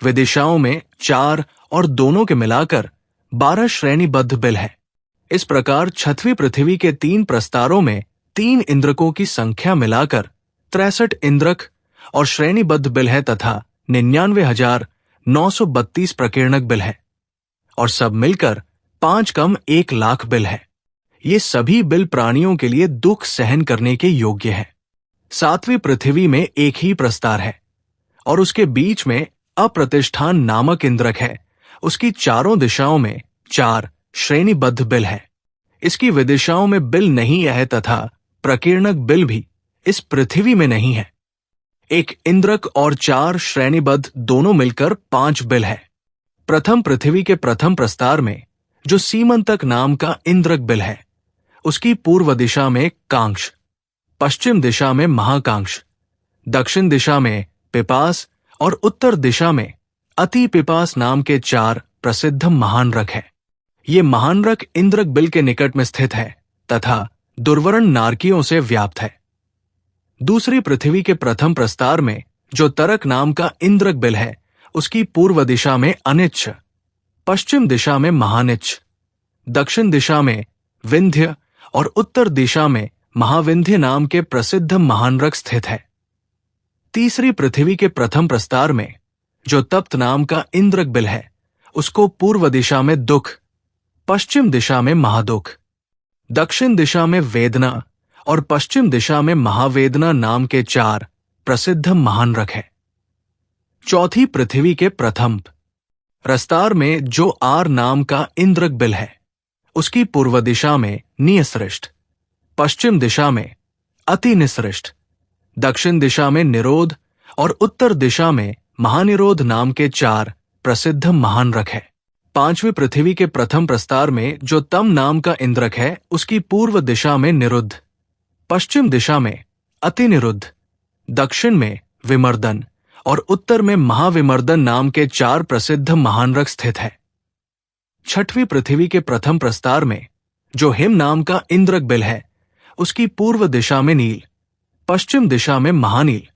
विदिशाओं में 4 और दोनों के मिलाकर 12 श्रेणीबद्ध बिल है। इस प्रकार छठवीं पृथ्वी के 3 प्रस्तारों में 3 इंद्रकों की संख्या मिलाकर 63 इंद्रक और श्रेणीबद्ध बिल है तथा 99,932 प्रकीर्णक बिल है, और सब मिलकर 5 कम 1 लाख बिल है। ये सभी बिल प्राणियों के लिए दुख सहन करने के योग्य है। सातवीं पृथ्वी में एक ही प्रस्तार है और उसके बीच में अप्रतिष्ठान नामक इंद्रक है। उसकी चारों दिशाओं में 4 श्रेणीबद्ध बिल है। इसकी विदिशाओं में बिल नहीं है तथा प्रकीर्णक बिल भी इस पृथ्वी में नहीं है। एक इंद्रक और 4 श्रेणीबद्ध दोनों मिलकर 5 बिल है। प्रथम पृथ्वी के प्रथम प्रस्तार में जो सीमंतक नाम का इंद्रक बिल है, उसकी पूर्व दिशा में कांक्ष, पश्चिम दिशा में महाकांक्ष, दक्षिण दिशा में पिपास और उत्तर दिशा में अति पिपास नाम के 4 प्रसिद्ध महानरक है। ये महानरक इंद्रक बिल के निकट में स्थित है तथा दुर्वर्ण नारकियों से व्याप्त है। दूसरी पृथ्वी के प्रथम प्रस्तार में जो तरक नाम का इंद्रक बिल है, उसकी पूर्व दिशा में अनिच्छ, पश्चिम दिशा में महानिच्छ, दक्षिण दिशा में विंध्य और उत्तर दिशा में महाविंध्य नाम के प्रसिद्ध महानरक स्थित है। तीसरी पृथ्वी के प्रथम प्रस्तार में जो तप्त नाम का इंद्रक बिल है, उसको पूर्व दिशा में दुख, पश्चिम दिशा में महादुख, दक्षिण दिशा में वेदना और पश्चिम दिशा में महावेदना नाम के 4 प्रसिद्ध महानरक है। चौथी पृथ्वी के प्रथम प्रस्तार में जो आर नाम का इंद्रक बिल है, उसकी पूर्व दिशा में नियसृष्ट, पश्चिम दिशा में अति निसृष्ट, दक्षिण दिशा में निरोध और उत्तर दिशा में महानिरोध नाम के 4 प्रसिद्ध महानरक है। पांचवी पृथ्वी के प्रथम प्रस्तार में जो तम नाम का इंद्रक है, उसकी पूर्व दिशा में निरुद्ध, पश्चिम दिशा में अति निरुद्ध, दक्षिण में विमर्दन और उत्तर में महाविमर्दन नाम के 4 प्रसिद्ध महानरक स्थित है। छठवीं पृथ्वी के प्रथम प्रस्तार में जो हिम नाम का इंद्रक बिल है, उसकी पूर्व दिशा में नील, पश्चिम दिशा में महानील,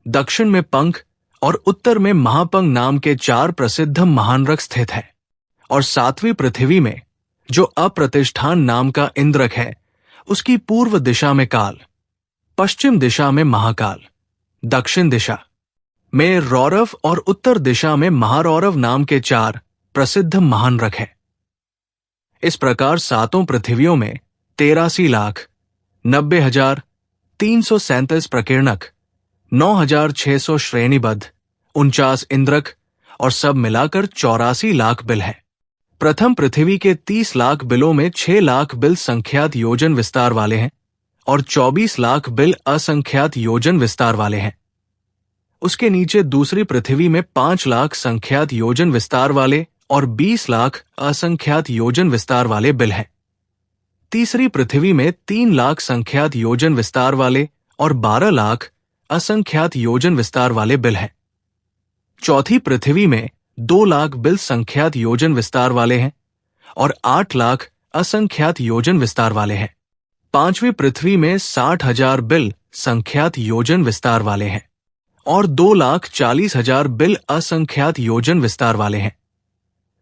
दक्षिण में पंख और उत्तर में महापंख नाम के 4 प्रसिद्ध महानरक स्थित है। और सातवीं पृथ्वी में जो अप्रतिष्ठान नाम का इंद्रक है, उसकी पूर्व दिशा में काल, पश्चिम दिशा में महाकाल, दक्षिण दिशा में रौरव और उत्तर दिशा में महारौरव नाम के 4 प्रसिद्ध महानरक है। इस प्रकार सातों पृथ्वियों में 83,90,337 प्रकीर्णक, 9,600 श्रेणीबद्ध, 49 इंद्रक और सब मिलाकर 84 लाख बिल है। प्रथम पृथ्वी के 30 लाख बिलों में 6 लाख बिल संख्यात योजन विस्तार वाले हैं और 24 लाख बिल असंख्यात योजन विस्तार वाले हैं। उसके नीचे दूसरी पृथ्वी में 5 लाख संख्यात योजन विस्तार वाले और 20 लाख असंख्यात योजन विस्तार वाले बिल हैं। तीसरी पृथ्वी में 3 लाख संख्यात योजन विस्तार वाले और 12 लाख असंख्यात योजन विस्तार वाले बिल हैं। चौथी पृथ्वी में 2 लाख बिल संख्यात योजन विस्तार वाले हैं और 8 लाख असंख्यात योजन विस्तार वाले हैं। पांचवी पृथ्वी में 60,000 बिल संख्यात योजन विस्तार वाले हैं और 2,40,000 बिल असंख्यात योजन विस्तार वाले हैं।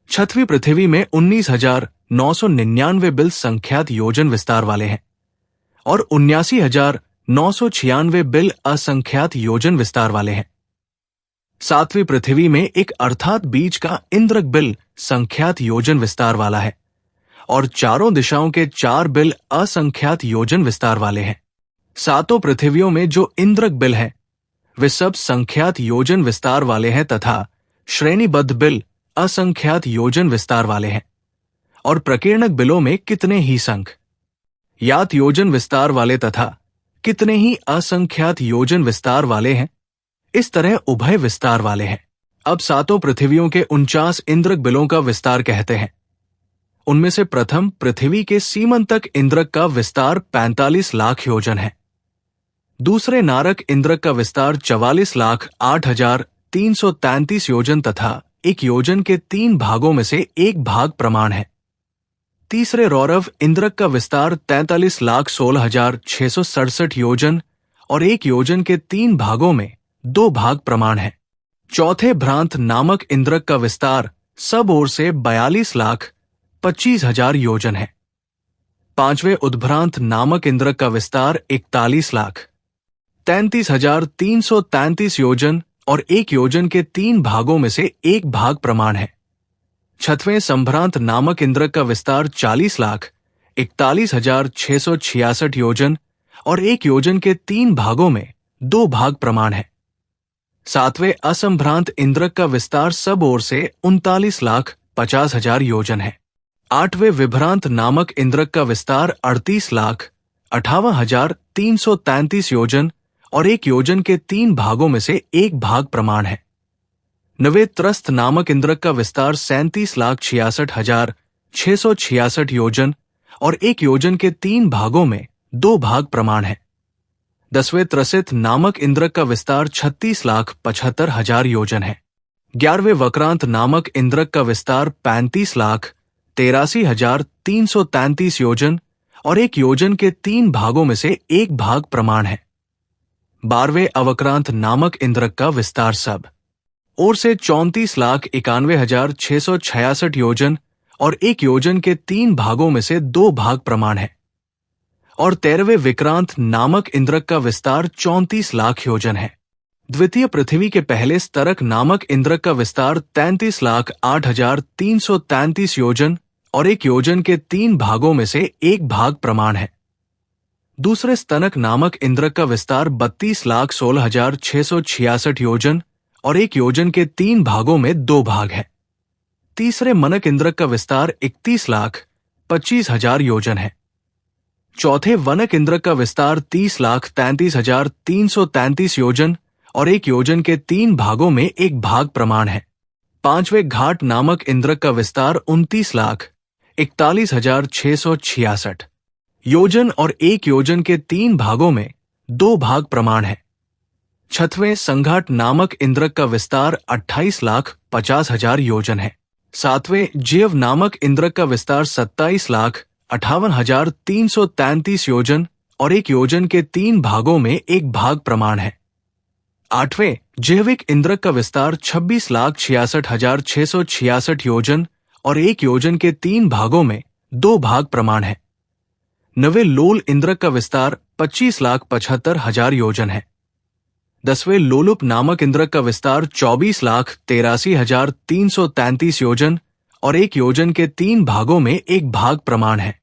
छठवीं पृथ्वी में 19,999 बिल संख्यात योजन विस्तार वाले हैं और 79,996 बिल असंख्यात योजन विस्तार वाले हैं। सातवीं पृथ्वी में एक अर्थात बीज का इंद्रक बिल संख्यात योजन विस्तार वाला है और चारों दिशाओं के 4 बिल असंख्यात योजन विस्तार वाले हैं। सातों पृथ्वियों में जो इंद्रक बिल हैं, वे सब संख्यात योजन विस्तार वाले हैं तथा श्रेणीबद्ध बिल असंख्यात योजन विस्तार वाले हैं। और प्रकीर्णक बिलों में कितने ही संख्य यात योजन विस्तार वाले तथा कितने ही असंख्यात योजन विस्तार वाले हैं, इस तरह उभय विस्तार वाले हैं। अब सातों पृथ्वियों के 49 इंद्रक बिलों का विस्तार कहते हैं। उनमें से प्रथम पृथ्वी के सीमंतक इंद्रक का विस्तार 45 लाख योजन है। दूसरे नारक इंद्रक का विस्तार 44,08,333 योजन तथा एक योजन के 3 भागों में से एक भाग प्रमाण है। तीसरे रौरव इंद्रक का विस्तार 43,16,667 योजन और एक योजन के 3 भागों में 2 भाग प्रमाण है। चौथे भ्रांत नामक इंद्रक का विस्तार सब ओर से 42,25,000 योजन है। पांचवें उद्भ्रांत नामक इंद्रक का विस्तार 41,33,333 योजन और एक योजन के 3 भागों में से एक भाग प्रमाण है। छठवें संभ्रांत नामक इंद्रक का विस्तार 40,41,666 योजन और एक योजन के 3 भागों में 2 भाग प्रमाण है। सातवें असंभ्रांत इंद्रक का विस्तार सब ओर से 39,50,000 योजन है। आठवें विभ्रांत नामक इंद्रक का विस्तार 38,58,333 योजन और एक योजन के 3 भागों में से एक भाग प्रमाण है। नवे त्रस्त नामक इंद्रक का विस्तार 37,66,666 योजन और एक योजन के 3 भागों में 2 भाग प्रमाण है। दसवें त्रसित नामक इंद्रक का विस्तार 36,75,000 योजन है। 11वें वक्रांत नामक इंद्रक का विस्तार 35,83,333 योजन और एक योजन के 3 भागों में से एक भाग प्रमाण है। 12वें अवक्रांत नामक इंद्रक का विस्तार सब ओर से 34,91,666 योजन और एक योजन के 3 भागों में से 2 भाग प्रमाण है। और 13वें विक्रांत नामक इंद्रक का विस्तार 34 लाख योजन है। द्वितीय पृथ्वी के पहले स्तरक नामक इंद्रक का विस्तार 33,08,333 योजन और एक योजन के 3 भागों में से एक भाग प्रमाण है। दूसरे स्तनक नामक इंद्रक का विस्तार 32,16,666 योजन और एक योजन के 3 भागों में 2 भाग है। तीसरे मनक इंद्रक का विस्तार 31,25,000 योजन है। चौथे वनक इंद्रक का विस्तार 30,33,333 योजन और एक योजन के 3 भागों में एक भाग प्रमाण है। पांचवें घाट नामक इंद्रक का विस्तार 29,41,666 योजन और एक योजन के 3 भागों में 2 भाग प्रमाण है। छठवें संघाट नामक इंद्रक का विस्तार 28,50,000 योजन है। सातवें जीव नामक इंद्रक का विस्तार 27,58,333 योजन और एक योजन के 3 भागों में एक भाग प्रमाण है। आठवें जैविक इंद्रक का विस्तार 26,66,666 योजन और एक योजन के 3 भागों में 2 भाग प्रमाण है। नवे लोल इंद्रक का विस्तार 25,75,000 योजन है। दसवें लोलुप नामक इंद्रक का विस्तार 24,83,333 योजन और एक योजन के 3 भागों में एक भाग प्रमाण है।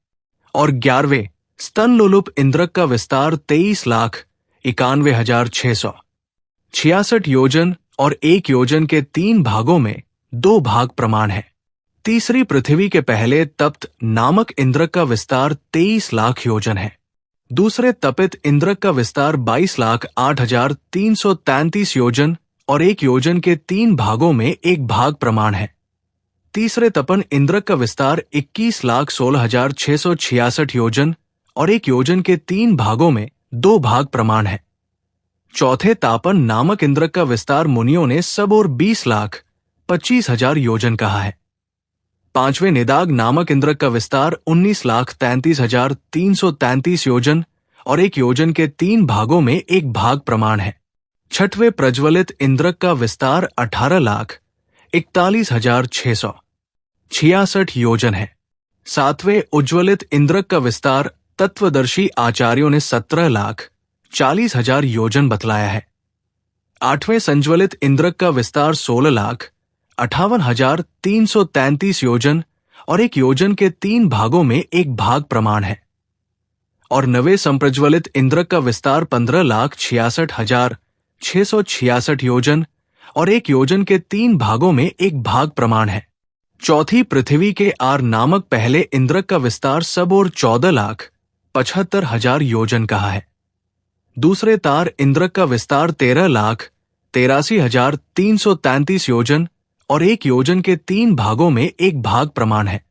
और 11वें स्तन लोलुप इंद्रक का विस्तार 23,91,666 योजन और एक योजन के 3 भागों में 2 भाग प्रमाण है। तीसरी पृथ्वी के पहले तप्त नामक इंद्रक का विस्तार 23 लाख योजन है। दूसरे तपित इंद्रक का विस्तार 22,08,333 योजन और एक योजन के 3 भागों में एक भाग प्रमाण है। तीसरे तपन इंद्रक का विस्तार 21,16,666 योजन और एक योजन के 3 भागों में 2 भाग प्रमाण है। चौथे तापन नामक इंद्रक का विस्तार मुनियों ने सब और 20,25,000 योजन कहा है। पांचवें निदाग नामक इंद्रक का विस्तार 19,33,333 योजन और एक योजन के 3 भागों में एक भाग प्रमाण है। छठवें प्रज्वलित इंद्रक का विस्तार 18,41,666 योजन है। सातवें उज्ज्वलित इंद्रक का विस्तार तत्वदर्शी आचार्यों ने 17,40,000 योजन बतलाया है। आठवें संज्वलित इंद्रक का विस्तार 16,58,333 योजन और एक योजन के 3 भागों में एक भाग प्रमाण है। और नवे संप्रज्वलित इंद्रक का विस्तार 15,66,666 योजन और एक योजन के 3 भागों में एक भाग प्रमाण है। चौथी पृथ्वी के आर नामक पहले इंद्रक का विस्तार सब और 14,75,000 योजन कहा है। दूसरे तार इंद्रक का विस्तार 13,83,333 योजन और एक योजन के 3 भागों में एक भाग प्रमाण है।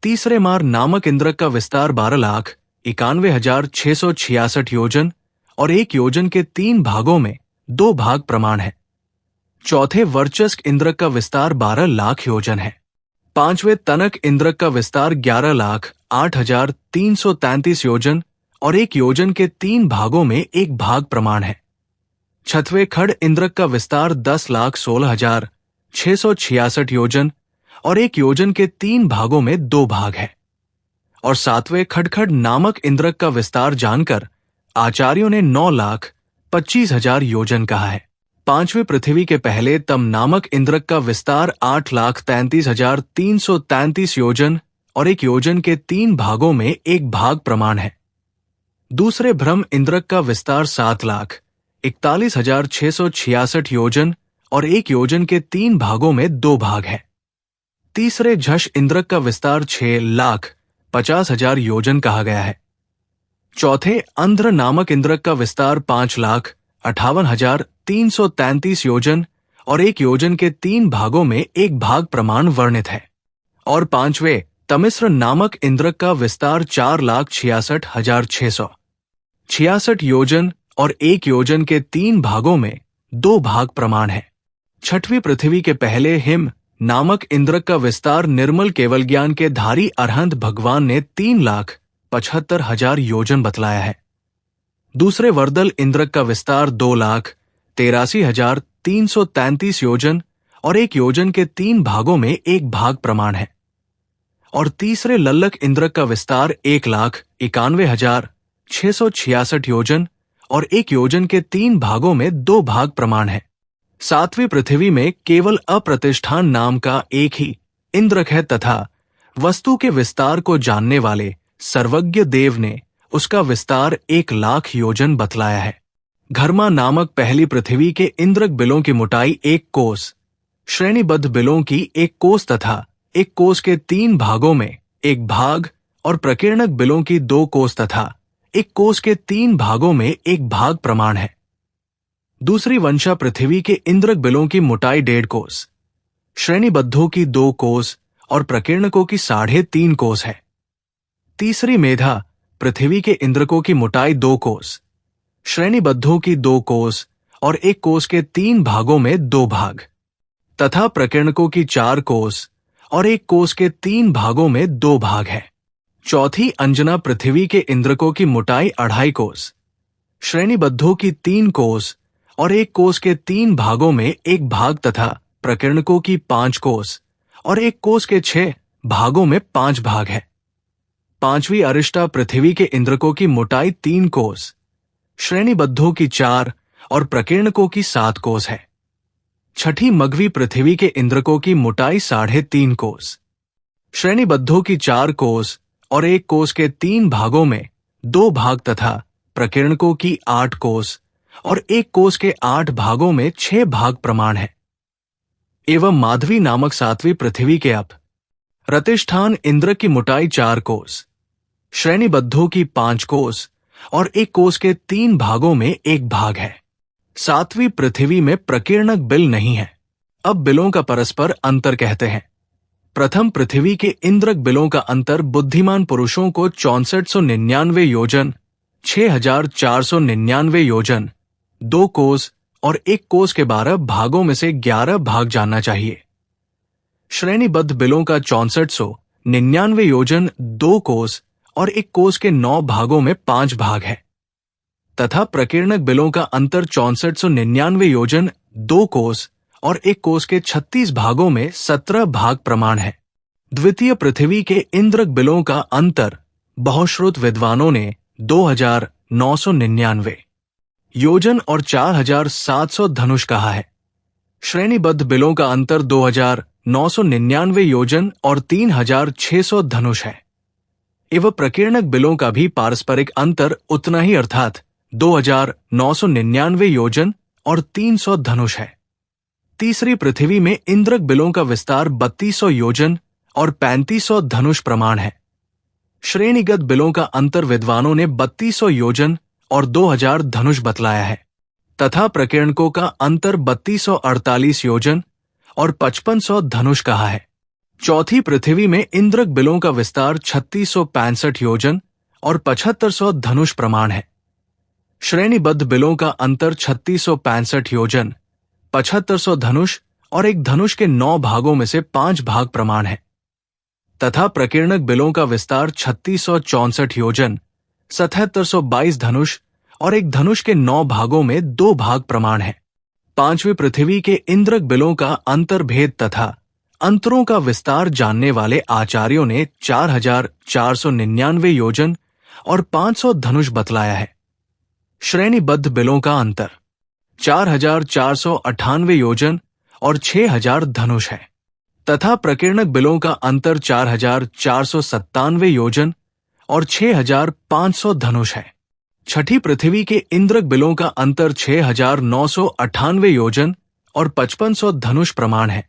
तीसरे मार नामक इंद्रक का विस्तार 12,91,666 योजन और 1 योजन के 3 भागों में 2 भाग प्रमाण है। चौथे वर्चस्क इंद्रक का विस्तार 12 लाख योजन है। पांचवें तनक इंद्रक का विस्तार 11,08,333 योजन और 1 योजन के 3 भागों में 1 भाग प्रमाण है। छठवें खड़ इंद्रक का विस्तार 10,16,666 योजन और 1 योजन के 3 भागों में 2 भाग है। और सातवें खड़खड़ नामक इंद्रक का विस्तार जानकर आचार्यों ने 9,25,000 योजन कहा है। पांचवें पृथ्वी के पहले तम नामक इंद्रक का विस्तार 8,33,333 योजन और 1 योजन के 3 भागों में 1 भाग प्रमाण है। दूसरे भ्रम इंद्रक का विस्तार 7,41,666 योजन और 1 योजन के 3 भागों में 2 भाग है। तीसरे झष इंद्रक का विस्तार 6,50,000 योजन कहा गया है। चौथे अंध्र नामक इंद्रक का विस्तार 5,58,333 योजन और 1 योजन के 3 भागों में 1 भाग प्रमाण वर्णित है। और पांचवें तमिश्र नामक इंद्रक का विस्तार 4,66,666 योजन और 1 योजन के 3 भागों में 2 भाग प्रमाण है। छठवीं पृथ्वी के पहले हिम नामक इंद्रक का विस्तार निर्मल केवल ज्ञान के धारी अरहंत भगवान ने 3,75,000 योजन बतलाया है। दूसरे वर्दल इंद्रक का विस्तार 2,83,333 योजन और 1 योजन के 3 भागों में 1 भाग प्रमाण है। और तीसरे लल्लक इंद्रक का विस्तार 1,91,666 योजन और 1 योजन के 3 भागों में 2 भाग प्रमाण है। सातवीं पृथ्वी में केवल अप्रतिष्ठान नाम का एक ही इंद्रक है तथा वस्तु के विस्तार को जानने वाले सर्वज्ञ देव ने उसका विस्तार 1,00,000 योजन बतलाया है। घर्मा नामक पहली पृथ्वी के इंद्रक बिलों की मोटाई 1 कोस, श्रेणीबद्ध बिलों की 1 कोस तथा 1 कोस के 3 भागों में 1 भाग और प्रकीर्णक बिलों की 2 कोस तथा 1 कोस के 3 भागों में 1 भाग प्रमाण है। दूसरी वंशा पृथ्वी के इंद्रक बिलों की मोटाई 1.5 कोस, श्रेणीबद्धों की 2 कोस और प्रकीर्णकों की 3.5 कोस है। तीसरी मेधा पृथ्वी के इंद्रकों की मोटाई 2 कोस, श्रेणीबद्धों की 2 कोस और 1 कोस के 3 भागों में 2 भाग तथा प्रकीर्णकों की 4 कोस और 1 कोस के 3 भागों में 2 भाग है। चौथी अंजना पृथ्वी के इंद्रकों की मोटाई 2.5 कोस, श्रेणीबद्धों की 3 कोस और 1 कोस के 3 भागों में 1 भाग तथा प्रकीर्णकों की 5 कोस और 1 कोस के 6 भागों में 5 भाग है। पांचवी अरिष्टा पृथ्वी के इंद्रकों की मोटाई 3 कोस, श्रेणीबद्धों की 4 और प्रकीर्णकों की 7 कोस है। छठी मगवी पृथ्वी के इंद्रकों की मोटाई 3.5 कोस, श्रेणीबद्धों की 4 कोस और 1 कोस के 3 भागों में 2 भाग तथा प्रकीर्णकों की 8 कोस और 1 कोस के 8 भागों में 6 भाग प्रमाण है। एवं माधवी नामक सातवीं पृथ्वी के रतिष्ठान इंद्र की मोटाई 4 कोस, श्रेणीबद्धों की 5 कोस और 1 कोस के 3 भागों में 1 भाग है। सातवीं पृथ्वी में प्रकीर्णक बिल नहीं है। अब बिलों का परस्पर अंतर कहते हैं। प्रथम पृथ्वी के इंद्रक बिलों का अंतर बुद्धिमान पुरुषों को 6499 योजन, 6499 योजन, 2 कोस और 1 कोस के 12 भागों में से 11 भाग जानना चाहिए। श्रेणीबद्ध बिलों का 6499 योजन, 2 कोस और 1 कोस के 9 भागों में 5 भाग है तथा प्रकीर्णक बिलों का अंतर 6499 योजन, 2 कोस और 1 कोस के 36 भागों में 17 भाग प्रमाण है। द्वितीय पृथ्वी के इंद्रक बिलों का अंतर बहुश्रुत विद्वानों ने 2999 योजन और 4700 धनुष कहा है। श्रेणीबद्ध बिलों का अंतर 2999 योजन और 3600 धनुष है। एवं प्रकीर्णक बिलों का भी पारस्परिक अंतर उतना ही अर्थात 2999 योजन और 300 धनुष है। तीसरी पृथ्वी में इंद्रक बिलों का विस्तार 3200 योजन और 3500 धनुष प्रमाण है। श्रेणीगत बिलों का अंतर विद्वानों ने 3200 योजन और 2000 धनुष बतलाया है तथा प्रकीर्णकों का अंतर 3248 योजन और 5500 धनुष कहा है। चौथी पृथ्वी में इंद्रक बिलों का विस्तार 3665 योजन और 7500 धनुष प्रमाण है। श्रेणीबद्ध बिलों का अंतर 3665 योजन, 7500 धनुष और एक धनुष के 9 भागों में से 5 भाग प्रमाण है। तथा प्रकीर्णक बिलों का विस्तार 3664 योजन, 7722 धनुष और एक धनुष के 9 भागों में 2 भाग प्रमाण है। पांचवी पृथ्वी के इंद्रक बिलों का अंतर्भेद तथा अंतरों का विस्तार जानने वाले आचार्यों ने 4499 योजन और 500 धनुष बतलाया है। श्रेणीबद्ध बिलों का अंतर 4498 योजन और 6000 धनुष है तथा प्रकीर्णक बिलों का अंतर 4497 योजन और 6500 धनुष है। छठी पृथ्वी के इंद्रक बिलों का अंतर 6998 योजन और 5500 धनुष प्रमाण है।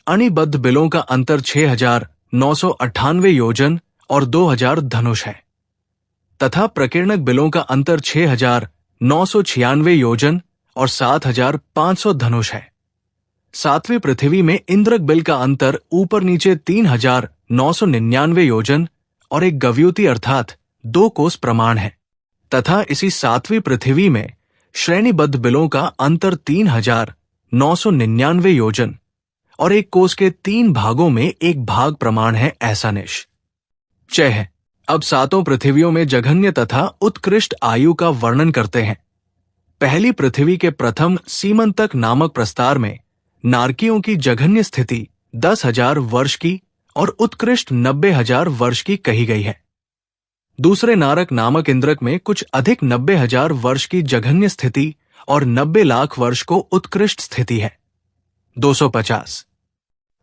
अणिबद्ध बिलों का अंतर 6998 योजन और 2000 धनुष है तथा प्रकीर्णक बिलों का अंतर 6996 योजन और 7500 धनुष है। सातवीं पृथ्वी में इंद्रक बिल का अंतर ऊपर नीचे 3999 योजन और एक गव्युति अर्थात 2 कोस प्रमाण है तथा इसी सातवीं पृथ्वी में श्रेणीबद्ध बिलों का अंतर 3999 योजन और एक कोस के 3 भागों में 1 भाग प्रमाण है। ऐसा निश्चय है। अब सातों पृथ्वियों में जघन्य तथा उत्कृष्ट आयु का वर्णन करते हैं। पहली पृथ्वी के प्रथम सीमंतक नामक प्रस्तार में नारकियों की जघन्य स्थिति 10,000 वर्ष की और उत्कृष्ट 90,000 वर्ष की कही गई है। दूसरे नारक नामक इंद्रक में कुछ अधिक 90,000 वर्ष की जघन्य स्थिति और 90 लाख वर्ष को उत्कृष्ट स्थिति है। 250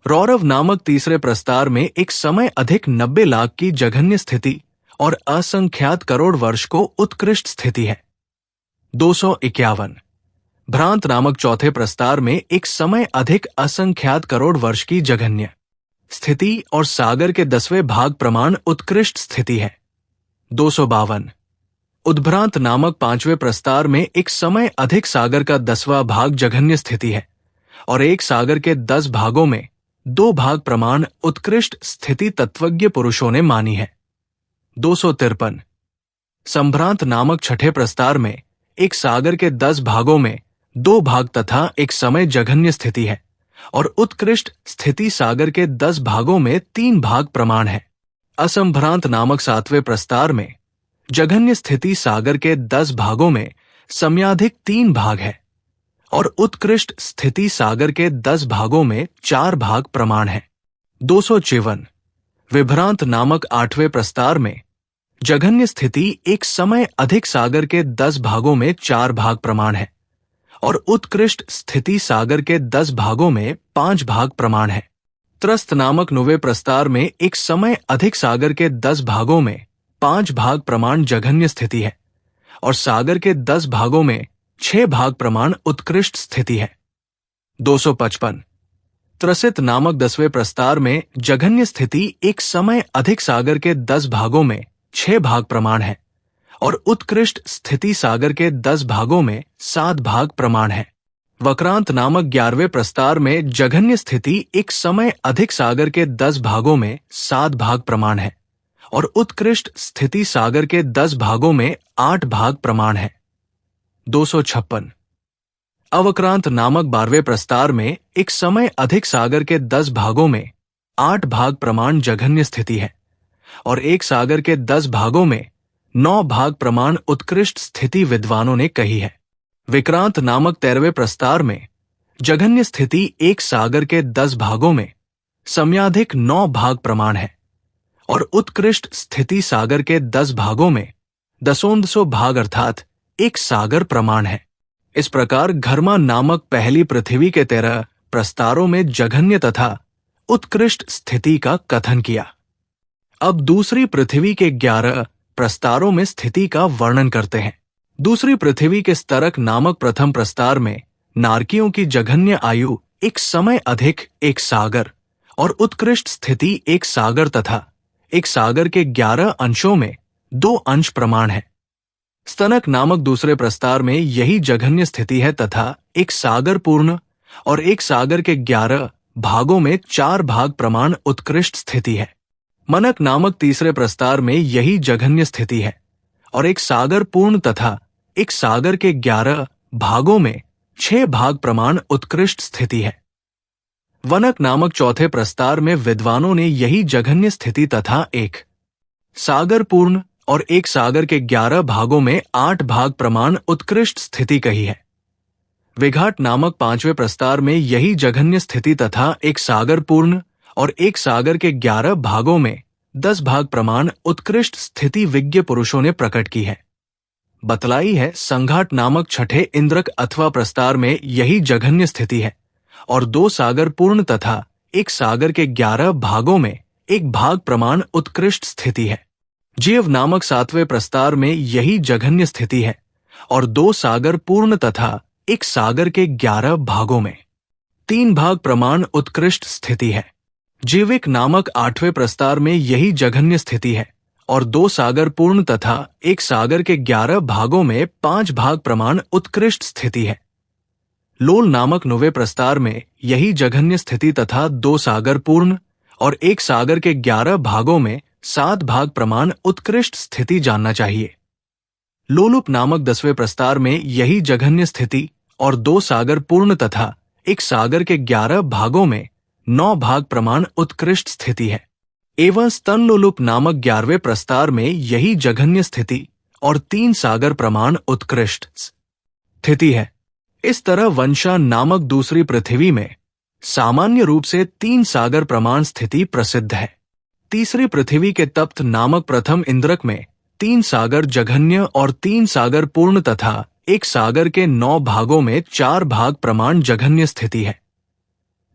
रौरव नामक तीसरे प्रस्तार में एक समय अधिक 90 लाख की जघन्य स्थिति और असंख्यात करोड़ वर्ष को उत्कृष्ट स्थिति है। 251 भ्रांत नामक चौथे प्रस्तार में एक समय अधिक असंख्यात करोड़ वर्ष की जघन्य स्थिति और सागर के 10वें भाग प्रमाण उत्कृष्ट स्थिति है। 252 उद्भ्रांत नामक पांचवें प्रस्तार में एक समय अधिक सागर का 10वां भाग जघन्य स्थिति है और एक सागर के 10 भागों में 2 भाग प्रमाण उत्कृष्ट स्थिति तत्वज्ञ पुरुषों ने मानी है। 253 संभ्रांत नामक छठे प्रस्तार में एक सागर के 10 भागों में 2 भाग तथा एक समय जघन्य स्थिति है और उत्कृष्ट स्थिति सागर के 10 भागों में 3 भाग प्रमाण है। असंभ्रांत नामक सातवें प्रस्तार में जघन्य स्थिति सागर के 10 भागों में समयाधिक 3 भाग है और उत्कृष्ट स्थिति सागर के 10 भागों में 4 भाग प्रमाण है। 254 विभ्रांत नामक आठवें प्रस्तार में जघन्य स्थिति एक समय अधिक सागर के 10 भागों में 4 भाग प्रमाण है और उत्कृष्ट स्थिति सागर के 10 भागों में 5 भाग प्रमाण है। त्रस्त नामक 9वें प्रस्तार में एक समय अधिक सागर के 10 भागों में 5 भाग प्रमाण जघन्य स्थिति है और सागर के 10 भागों में 6 भाग प्रमाण उत्कृष्ट स्थिति है। 255 त्रसित नामक 10वें प्रस्तार में जघन्य स्थिति एक समय अधिक सागर के 10 भागों में 6 भाग प्रमाण है और उत्कृष्ट स्थिति सागर के 10 भागों में 7 भाग प्रमाण है। वक्रांत नामक 11वें प्रस्तार में जघन्य स्थिति एक समय अधिक सागर के 10 भागों में 7 भाग प्रमाण है और उत्कृष्ट स्थिति सागर के 10 भागों में 8 भाग प्रमाण है। 256 अवक्रांत नामक 12वें प्रस्तार में एक समय अधिक सागर के 10 भागों में 8 भाग प्रमाण जघन्य स्थिति है और एक सागर के 10 भागों में 9 भाग प्रमाण उत्कृष्ट स्थिति विद्वानों ने कही है। विक्रांत नामक 13वें प्रस्तार में जघन्य स्थिति एक सागर के 10 भागों में समयाधिक 9 भाग प्रमाण है और उत्कृष्ट स्थिति सागर के 10 भागों में 10 भाग अर्थात एक सागर प्रमाण है। इस प्रकार घर्मा नामक पहली पृथ्वी के 13 प्रस्तारों में जघन्य तथा उत्कृष्ट स्थिति का कथन किया। अब दूसरी पृथ्वी के 11 प्रस्तारों में स्थिति का वर्णन करते हैं। दूसरी पृथ्वी के स्तरक नामक प्रथम प्रस्तार में नारकियों की जघन्य आयु एक समय अधिक एक सागर और उत्कृष्ट स्थिति एक सागर तथा एक सागर के 11 अंशों में 2 अंश प्रमाण है। स्तनक नामक दूसरे प्रस्तार में यही जघन्य स्थिति है तथा एक सागर पूर्ण और एक सागर के 11 भागों में 4 भाग प्रमाण उत्कृष्ट स्थिति है। मनक नामक तीसरे प्रस्तार में यही जघन्य स्थिति है और एक सागर पूर्ण तथा एक सागर के 11 भागों में 6 भाग प्रमाण उत्कृष्ट स्थिति है। वनक नामक चौथे प्रस्तार में विद्वानों ने यही जघन्य स्थिति तथा एक सागर पूर्ण और एक सागर के 11 भागों में 8 भाग प्रमाण उत्कृष्ट स्थिति कही है। विघाट नामक पांचवें प्रस्तार में यही जघन्य स्थिति तथा एक सागर पूर्ण और एक सागर के 11 भागों में 10 भाग प्रमाण उत्कृष्ट स्थिति विज्ञ पुरुषों ने प्रकट की है। बतलाई है संघाट नामक छठे इंद्रक अथवा प्रस्तार में यही जघन्य स्थिति है और 2 सागर पूर्ण तथा एक सागर के 11 भागों में 1 भाग प्रमाण उत्कृष्ट स्थिति है। जीव नामक सातवें प्रस्तार में यही जघन्य स्थिति है और 2 सागर पूर्ण तथा एक सागर के 11 भागों में 3 भाग प्रमाण उत्कृष्ट स्थिति है। जीविक नामक 8वें प्रस्तार में यही जघन्य स्थिति है और 2 सागर पूर्ण तथा एक सागर के 11 भागों में 5 भाग प्रमाण उत्कृष्ट स्थिति है। लोल नामक 9वें प्रस्तार में यही जघन्य स्थिति तथा 2 सागर पूर्ण और एक सागर के 11 भागों में 7 भाग प्रमाण उत्कृष्ट स्थिति जानना चाहिए। लोलुप नामक 10वें प्रस्तार में यही जघन्य स्थिति और 2 सागर पूर्ण तथा एक सागर के 11 भागों में 9 भाग प्रमाण उत्कृष्ट स्थिति है। एवं स्तन लोलुप नामक 11वें प्रस्तार में यही जघन्य स्थिति और 3 सागर प्रमाण उत्कृष्ट स्थिति है। इस तरह वंशा नामक दूसरी पृथ्वी में सामान्य रूप से 3 सागर प्रमाण स्थिति प्रसिद्ध है। तीसरी पृथ्वी के तप्त नामक प्रथम इंद्रक में 3 सागर जघन्य और 3 सागर पूर्ण तथा एक सागर के 9 भागों में 4 भाग प्रमाण जघन्य स्थिति है।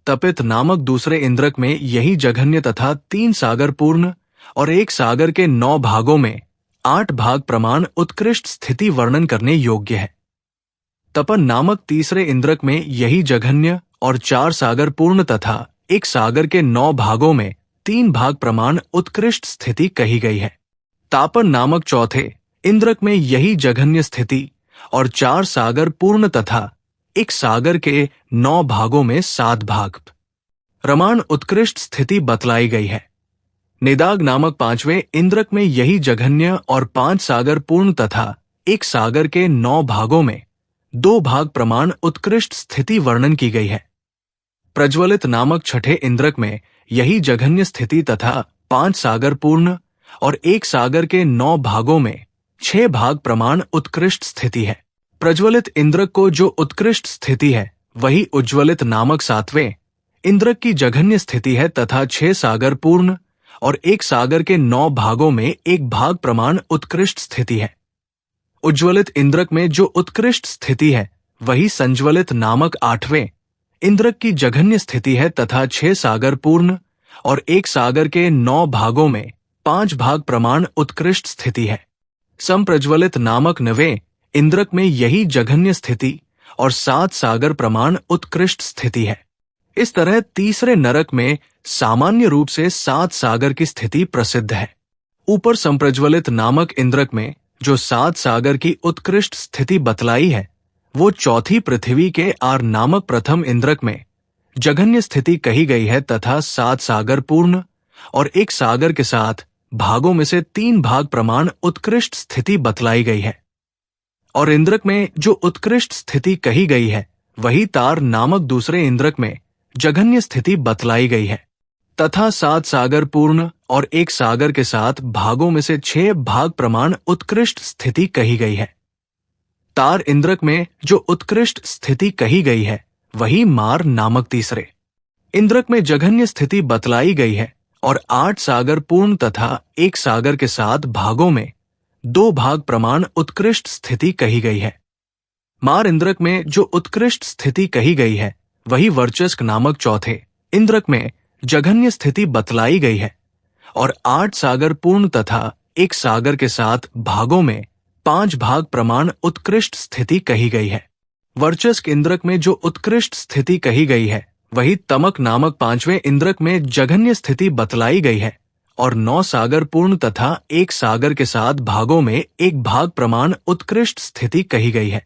तपित नामक दूसरे इंद्रक में यही जघन्य तथा 3 सागर पूर्ण और एक सागर के 9 भागों में 8 भाग प्रमाण उत्कृष्ट स्थिति वर्णन करने योग्य है। तपन नामक तीसरे इंद्रक में यही जघन्य और 4 सागर पूर्ण तथा एक सागर के 9 भागों में 3 भाग प्रमाण उत्कृष्ट स्थिति कही गई है। तापन नामक चौथे इंद्रक में यही जघन्य स्थिति और 4 सागर पूर्ण तथा एक सागर के 9 भागों में 7 भाग प्रमाण उत्कृष्ट स्थिति बतलाई गई है। निदाग नामक 5वें इंद्रक में यही जघन्य और 5 सागर पूर्ण तथा एक सागर के 9 भागों में 2 भाग प्रमाण उत्कृष्ट स्थिति वर्णन की गई है। प्रज्वलित नामक छठे इंद्रक में यही जघन्य स्थिति तथा 5 सागर पूर्ण और एक सागर के 9 भागों में 6 भाग प्रमाण उत्कृष्ट स्थिति है। प्रज्वलित इंद्रक को जो उत्कृष्ट स्थिति है वही उज्ज्वलित नामक 7वें इंद्रक की जघन्य स्थिति है तथा 6 सागर पूर्ण और एक सागर के 9 भागों में 1 भाग प्रमाण उत्कृष्ट स्थिति है। उज्ज्वलित इंद्रक में जो उत्कृष्ट स्थिति है वही संज्वलित नामक 8वें इंद्रक की जघन्य स्थिति है तथा 6 सागर पूर्ण और एक सागर के 9 भागों में 5 भाग प्रमाण उत्कृष्ट स्थिति है। संप्रज्वलित नामक 9वें इंद्रक में यही जघन्य स्थिति और 7 सागर प्रमाण उत्कृष्ट स्थिति है। इस तरह तीसरे नरक में सामान्य रूप से 7 सागर की स्थिति प्रसिद्ध है। ऊपर संप्रज्वलित नामक इंद्रक में जो 7 सागर की उत्कृष्ट स्थिति बतलाई है वो चौथी पृथ्वी के आर नामक प्रथम इंद्रक में जघन्य स्थिति कही गई है तथा 7 सागर पूर्ण और एक सागर के साथ भागों में से 3 भाग प्रमाण उत्कृष्ट स्थिति बतलाई गई है। और इंद्रक में जो उत्कृष्ट स्थिति कही गई है वही तार नामक दूसरे इंद्रक में जघन्य स्थिति बतलाई गई है तथा 7 सागर पूर्ण और एक सागर के साथ भागों में से 6 भाग प्रमाण उत्कृष्ट स्थिति कही गई है। तार इंद्रक में जो उत्कृष्ट स्थिति कही गई है वही मार नामक तीसरे इंद्रक में जघन्य स्थिति बतलाई गई है और 8 सागर पूर्ण तथा एक सागर के साथ भागों में 2 भाग प्रमाण उत्कृष्ट स्थिति कही गई है। मार इंद्रक में जो उत्कृष्ट स्थिति कही गई है वही वर्चस्क नामक चौथे इंद्रक में जघन्य स्थिति बतलाई गई है और 8 सागर पूर्ण तथा एक सागर के साथ भागों में 5 भाग प्रमाण उत्कृष्ट स्थिति कही गई है। वर्चस्क इंद्रक में जो उत्कृष्ट स्थिति कही गई है वही तमक नामक 5वें इंद्रक में जघन्य स्थिति बतलाई गई है और 9 सागर पूर्ण तथा एक सागर के साथ भागों में 1 भाग प्रमाण उत्कृष्ट स्थिति कही गई है।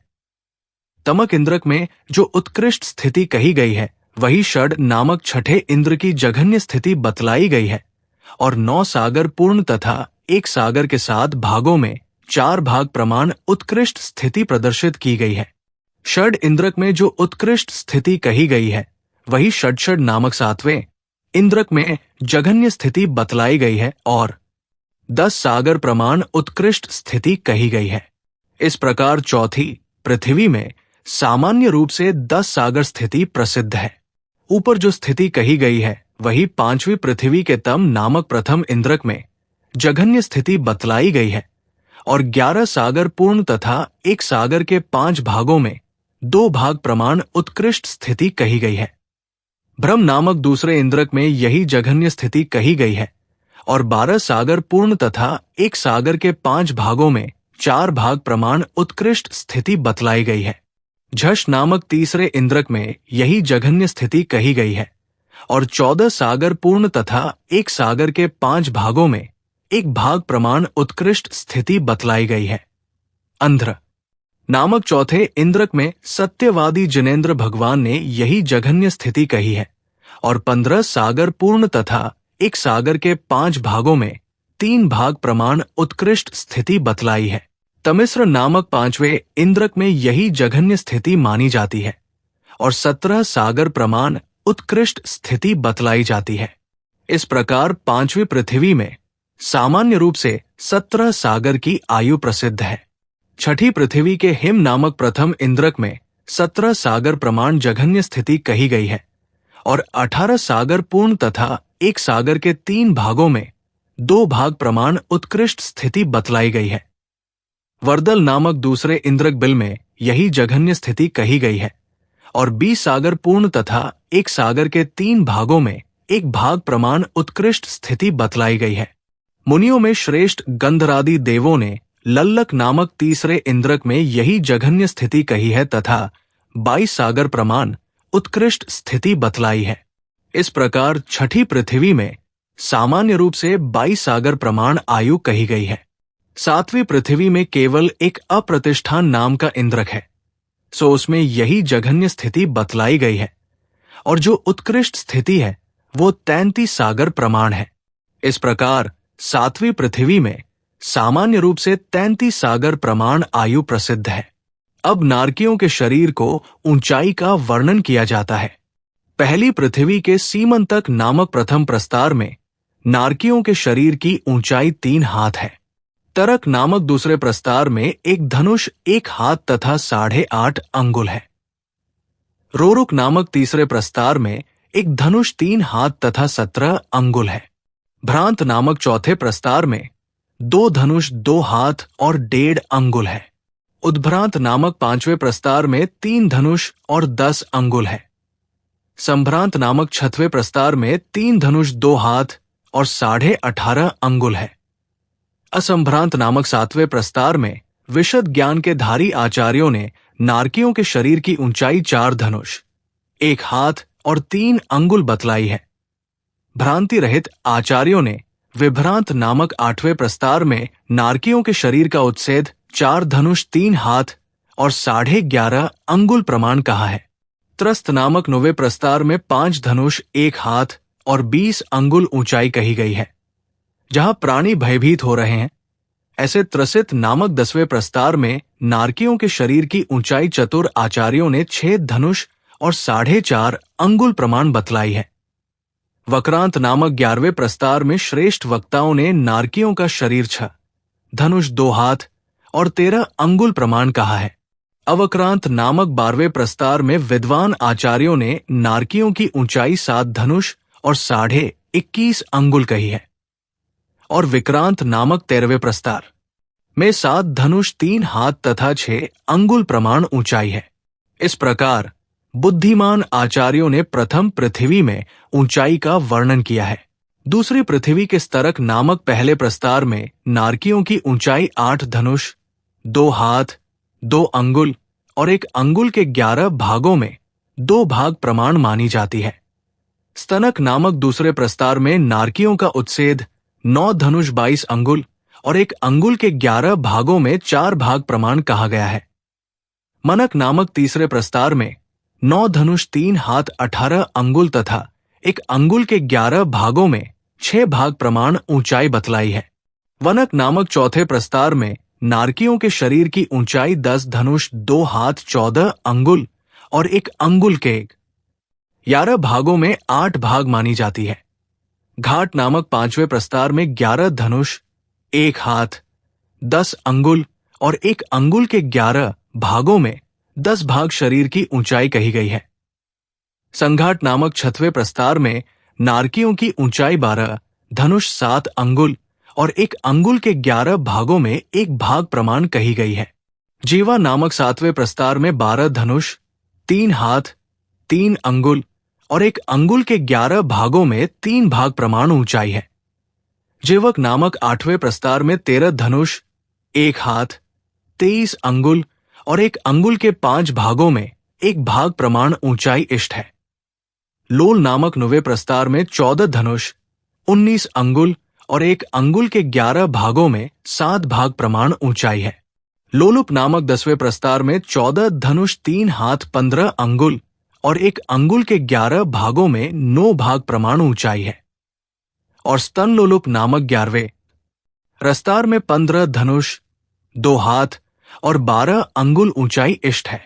तमक इंद्रक में जो उत्कृष्ट स्थिति कही गई है वही षड नामक छठे इंद्र की जघन्य स्थिति बतलाई गई है और 9 सागर पूर्ण तथा 1 सागर के 7 भागों में 4 भाग प्रमाण उत्कृष्ट स्थिति प्रदर्शित की गई है। षड इंद्रक में जो उत्कृष्ट स्थिति कही गई है वही षड नामक 7वें इंद्रक में जघन्य स्थिति बतलाई गई है और 10 सागर प्रमाण उत्कृष्ट स्थिति कही गई है। इस प्रकार चौथी पृथ्वी में सामान्य रूप से 10 सागर स्थिति प्रसिद्ध है। ऊपर जो स्थिति कही गई है वही 5वीं पृथ्वी के तम नामक प्रथम इंद्रक में जघन्य स्थिति बतलाई गई है और 11 सागर पूर्ण तथा 1 सागर के 5 भागों में 2 भाग प्रमाण उत्कृष्ट स्थिति कही गई है। ब्रह्म नामक दूसरे इंद्रक में यही जघन्य स्थिति कही गई है और 12 सागर पूर्ण तथा 1 सागर के 5 भागों में 4 भाग प्रमाण उत्कृष्ट स्थिति बतलाई गई है। झष नामक तीसरे इंद्रक में यही जघन्य स्थिति कही गई है और 14 सागर पूर्ण तथा 1 सागर के 5 भागों में 1 भाग प्रमाण उत्कृष्ट स्थिति बतलाई गई है। अंध्र नामक चौथे इंद्रक में सत्यवादी जिनेंद्र भगवान ने यही जघन्य स्थिति कही है और 15 सागर पूर्ण तथा 1 सागर के 5 भागों में 3 भाग प्रमाण उत्कृष्ट स्थिति बतलाई है। तमिस्र नामक 5वें इंद्रक में यही जघन्य स्थिति मानी जाती है और 17 सागर प्रमाण उत्कृष्ट स्थिति बतलाई जाती है। इस प्रकार 5वीं पृथ्वी में सामान्य रूप से 17 सागर की आयु प्रसिद्ध है। छठी पृथ्वी के हिम नामक प्रथम इंद्रक में 17 सागर प्रमाण जघन्य स्थिति कही गई है और 18 सागर पूर्ण तथा 1 सागर के 3 भागों में 2 भाग प्रमाण उत्कृष्ट स्थिति बतलाई गई है। वर्दल नामक दूसरे इंद्रक बिल में यही जघन्य स्थिति कही गई है और 20 सागर पूर्ण तथा 1 सागर के 3 भागों में 1 भाग प्रमाण उत्कृष्ट स्थिति बतलाई गई है। मुनियों में श्रेष्ठ गंधरादि देवों ने लल्लक नामक तीसरे इंद्रक में यही जघन्य स्थिति कही है तथा 22 सागर प्रमाण उत्कृष्ट स्थिति बतलाई है। इस प्रकार छठी पृथ्वी में सामान्य रूप से 22 सागर प्रमाण आयु कही गई है। 7वीं पृथ्वी में केवल एक अप्रतिष्ठान नाम का इंद्रक है, सो उसमें यही जघन्य स्थिति बतलाई गई है और जो उत्कृष्ट स्थिति है वो 33 सागर प्रमाण है। इस प्रकार 7वीं पृथ्वी में सामान्य रूप से 33 सागर प्रमाण आयु प्रसिद्ध है। अब नारकियों के शरीर को ऊंचाई का वर्णन किया जाता है। पहली पृथ्वी के सीमंतक नामक प्रथम प्रस्तार में नारकियों के शरीर की ऊंचाई 3 हाथ है। तरक नामक दूसरे प्रस्तार में एक धनुष 1 हाथ तथा 8.5 अंगुल है। रोरुक नामक तीसरे प्रस्तार में एक धनुष 3 हाथ तथा 17 अंगुल है। भ्रांत नामक चौथे प्रस्तार में 2 धनुष 2 हाथ और 1.5 अंगुल है। उद्भ्रांत नामक 5वें प्रस्तार में 3 धनुष और 10 अंगुल है। संभ्रांत नामक 6वें प्रस्तार में 3 धनुष 2 हाथ और 18.5 अंगुल है। असंभ्रांत नामक 7वें प्रस्तार में विशद ज्ञान के धारी आचार्यों ने नारकियों के शरीर की ऊंचाई 4 धनुष 1 हाथ और 3 अंगुल बतलाई है। भ्रांति रहित आचार्यों ने विभ्रांत नामक 8वें प्रस्तार में नारकियों के शरीर का उच्छेद 4 धनुष 3 हाथ और 11.5 अंगुल प्रमाण कहा है। त्रस्त नामक 9वें प्रस्तार में 5 धनुष 1 हाथ और 20 अंगुल ऊंचाई कही गई है। जहां प्राणी भयभीत हो रहे हैं, ऐसे त्रसित नामक 10वें प्रस्तार में नारकियों के शरीर की ऊंचाई चतुर आचार्यों ने 6 धनुष और 4.5 अंगुल प्रमाण बतलाई है। वक्रांत नामक 11वें प्रस्तार में श्रेष्ठ वक्ताओं ने नारकियों का शरीर 6 धनुष 2 हाथ और 13 अंगुल प्रमाण कहा है। अवक्रांत नामक 12वें प्रस्तार में विद्वान आचार्यों ने नारकियों की ऊंचाई 7 धनुष और 21.5 अंगुल कही है। और विक्रांत नामक 13वें प्रस्तार में 7 धनुष 3 हाथ तथा 6 अंगुल प्रमाण ऊंचाई है। इस प्रकार बुद्धिमान आचार्यों ने प्रथम पृथ्वी में ऊंचाई का वर्णन किया है। दूसरी पृथ्वी के स्तरक नामक पहले प्रस्तार में नारकियों की ऊंचाई 8 धनुष 2 हाथ 2 अंगुल और 1 अंगुल के 11 भागों में 2 भाग प्रमाण मानी जाती है। स्तनक नामक दूसरे प्रस्तार में नारकियों का उच्छेद 9 धनुष 22 अंगुल और 1 अंगुल के 11 भागों में 4 भाग प्रमाण कहा गया है। मनक नामक तीसरे प्रस्तार में 9 धनुष 3 हाथ 18 अंगुल तथा एक अंगुल के 11 भागों में 6 भाग प्रमाण ऊंचाई बतलाई है। वनक नामक चौथे प्रस्तार में नारकियों के शरीर की ऊंचाई 10 धनुष 2 हाथ 14 अंगुल और एक अंगुल के 11 भागों में 8 भाग मानी जाती है। घाट नामक पांचवें प्रस्तार में 11 धनुष 1 हाथ 10 अंगुल और एक अंगुल के 11 भागों में 10 भाग शरीर की ऊंचाई कही गई है। संघाट नामक छठवें प्रस्तार में नारकियों की ऊंचाई 12 धनुष 7 अंगुल और एक अंगुल के 11 भागों में एक भाग प्रमाण कही गई है। जीवा नामक सातवें प्रस्तार में 12 धनुष 3 हाथ 3 अंगुल और एक अंगुल के 11 भागों में 3 भाग प्रमाण ऊंचाई है। जीवक नामक आठवें प्रस्तार में 13 धनुष 1 हाथ 23 अंगुल और एक अंगुल के 5 भागों में एक भाग प्रमाण ऊंचाई इष्ट है। लोल नामक 9वें प्रस्तार में 14 धनुष 19 अंगुल और एक अंगुल के 11 भागों में 7 भाग प्रमाण ऊंचाई है। लोलुप नामक 10वें प्रस्तार में 14 धनुष 3 हाथ 15 अंगुल और एक अंगुल के 11 भागों में 9 भाग प्रमाण ऊंचाई है। और स्तन लोलुप नामक 11वें प्रस्तार में 15 धनुष 2 हाथ और 12 अंगुल ऊंचाई इष्ट है।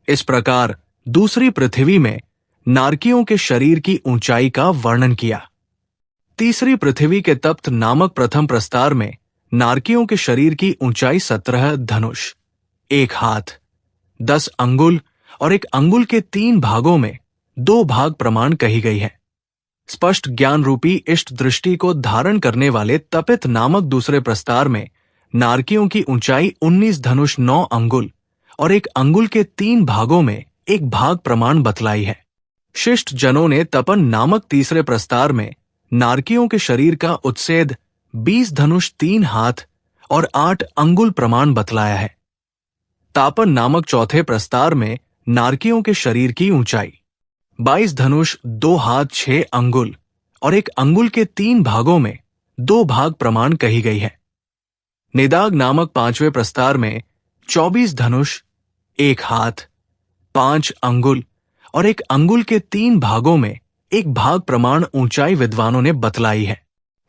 इस प्रकार दूसरी पृथ्वी में नारकियों के शरीर की ऊंचाई का वर्णन किया। तीसरी पृथ्वी के तप्त नामक प्रथम प्रस्तार में नारकियों के शरीर की ऊंचाई 17 धनुष 1 हाथ 10 अंगुल और एक अंगुल के 3 भागों में 2 भाग प्रमाण कही गई है। स्पष्ट ज्ञान रूपी इष्ट दृष्टि को धारण करने वाले तपित नामक दूसरे प्रस्तार में नारकियों की ऊंचाई 19 धनुष 9 अंगुल और एक अंगुल के 3 भागों में एक भाग प्रमाण बतलाई है। शिष्ट जनों ने तपन नामक तीसरे प्रस्तार में नारकियों के शरीर का उच्छेद 20 धनुष 3 हाथ और 8 अंगुल प्रमाण बतलाया है। तापन नामक चौथे प्रस्तार में नारकियों के शरीर की ऊंचाई 22 धनुष 2 हाथ 6 अंगुल और एक अंगुल के 3 भागों में 2 भाग प्रमाण कही गई है। निदाग नामक पांचवें प्रस्तार में 24 धनुष 1 हाथ 5 अंगुल और एक अंगुल के 3 भागों में एक भाग प्रमाण ऊंचाई विद्वानों ने बतलाई है।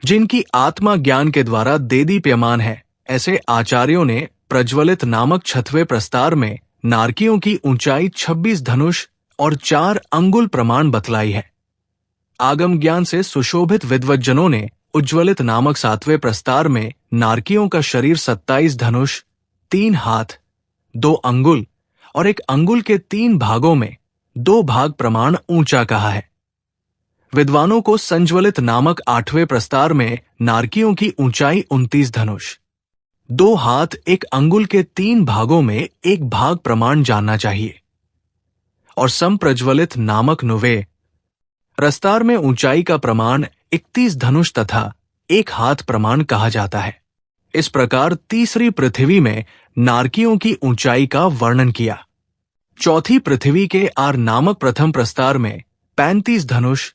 जिनकी आत्मा ज्ञान के द्वारा देदीप्यमान है, ऐसे आचार्यों ने प्रज्वलित नामक छठवें प्रस्तार में नारकियों की ऊंचाई 26 धनुष और 4 अंगुल प्रमाण बतलाई है। आगम ज्ञान से सुशोभित विद्वज्जनों ने उज्ज्वलित नामक सातवें प्रस्तार में नारकियों का शरीर 27 धनुष 3 हाथ 2 अंगुल और एक अंगुल के 3 भागों में 2 भाग प्रमाण ऊंचा कहा है। विद्वानों को संज्वलित नामक 8वें प्रस्तार में नारकियों की ऊंचाई 29 धनुष 2 हाथ 1 अंगुल के 3 भागों में एक भाग प्रमाण जानना चाहिए। और संप्रज्वलित नामक 9वें प्रस्तार में ऊंचाई का प्रमाण 31 धनुष तथा 1 हाथ प्रमाण कहा जाता है। इस प्रकार तीसरी पृथ्वी में नारकियों की ऊंचाई का वर्णन किया। चौथी पृथ्वी के आर नामक प्रथम प्रस्तार में 35 धनुष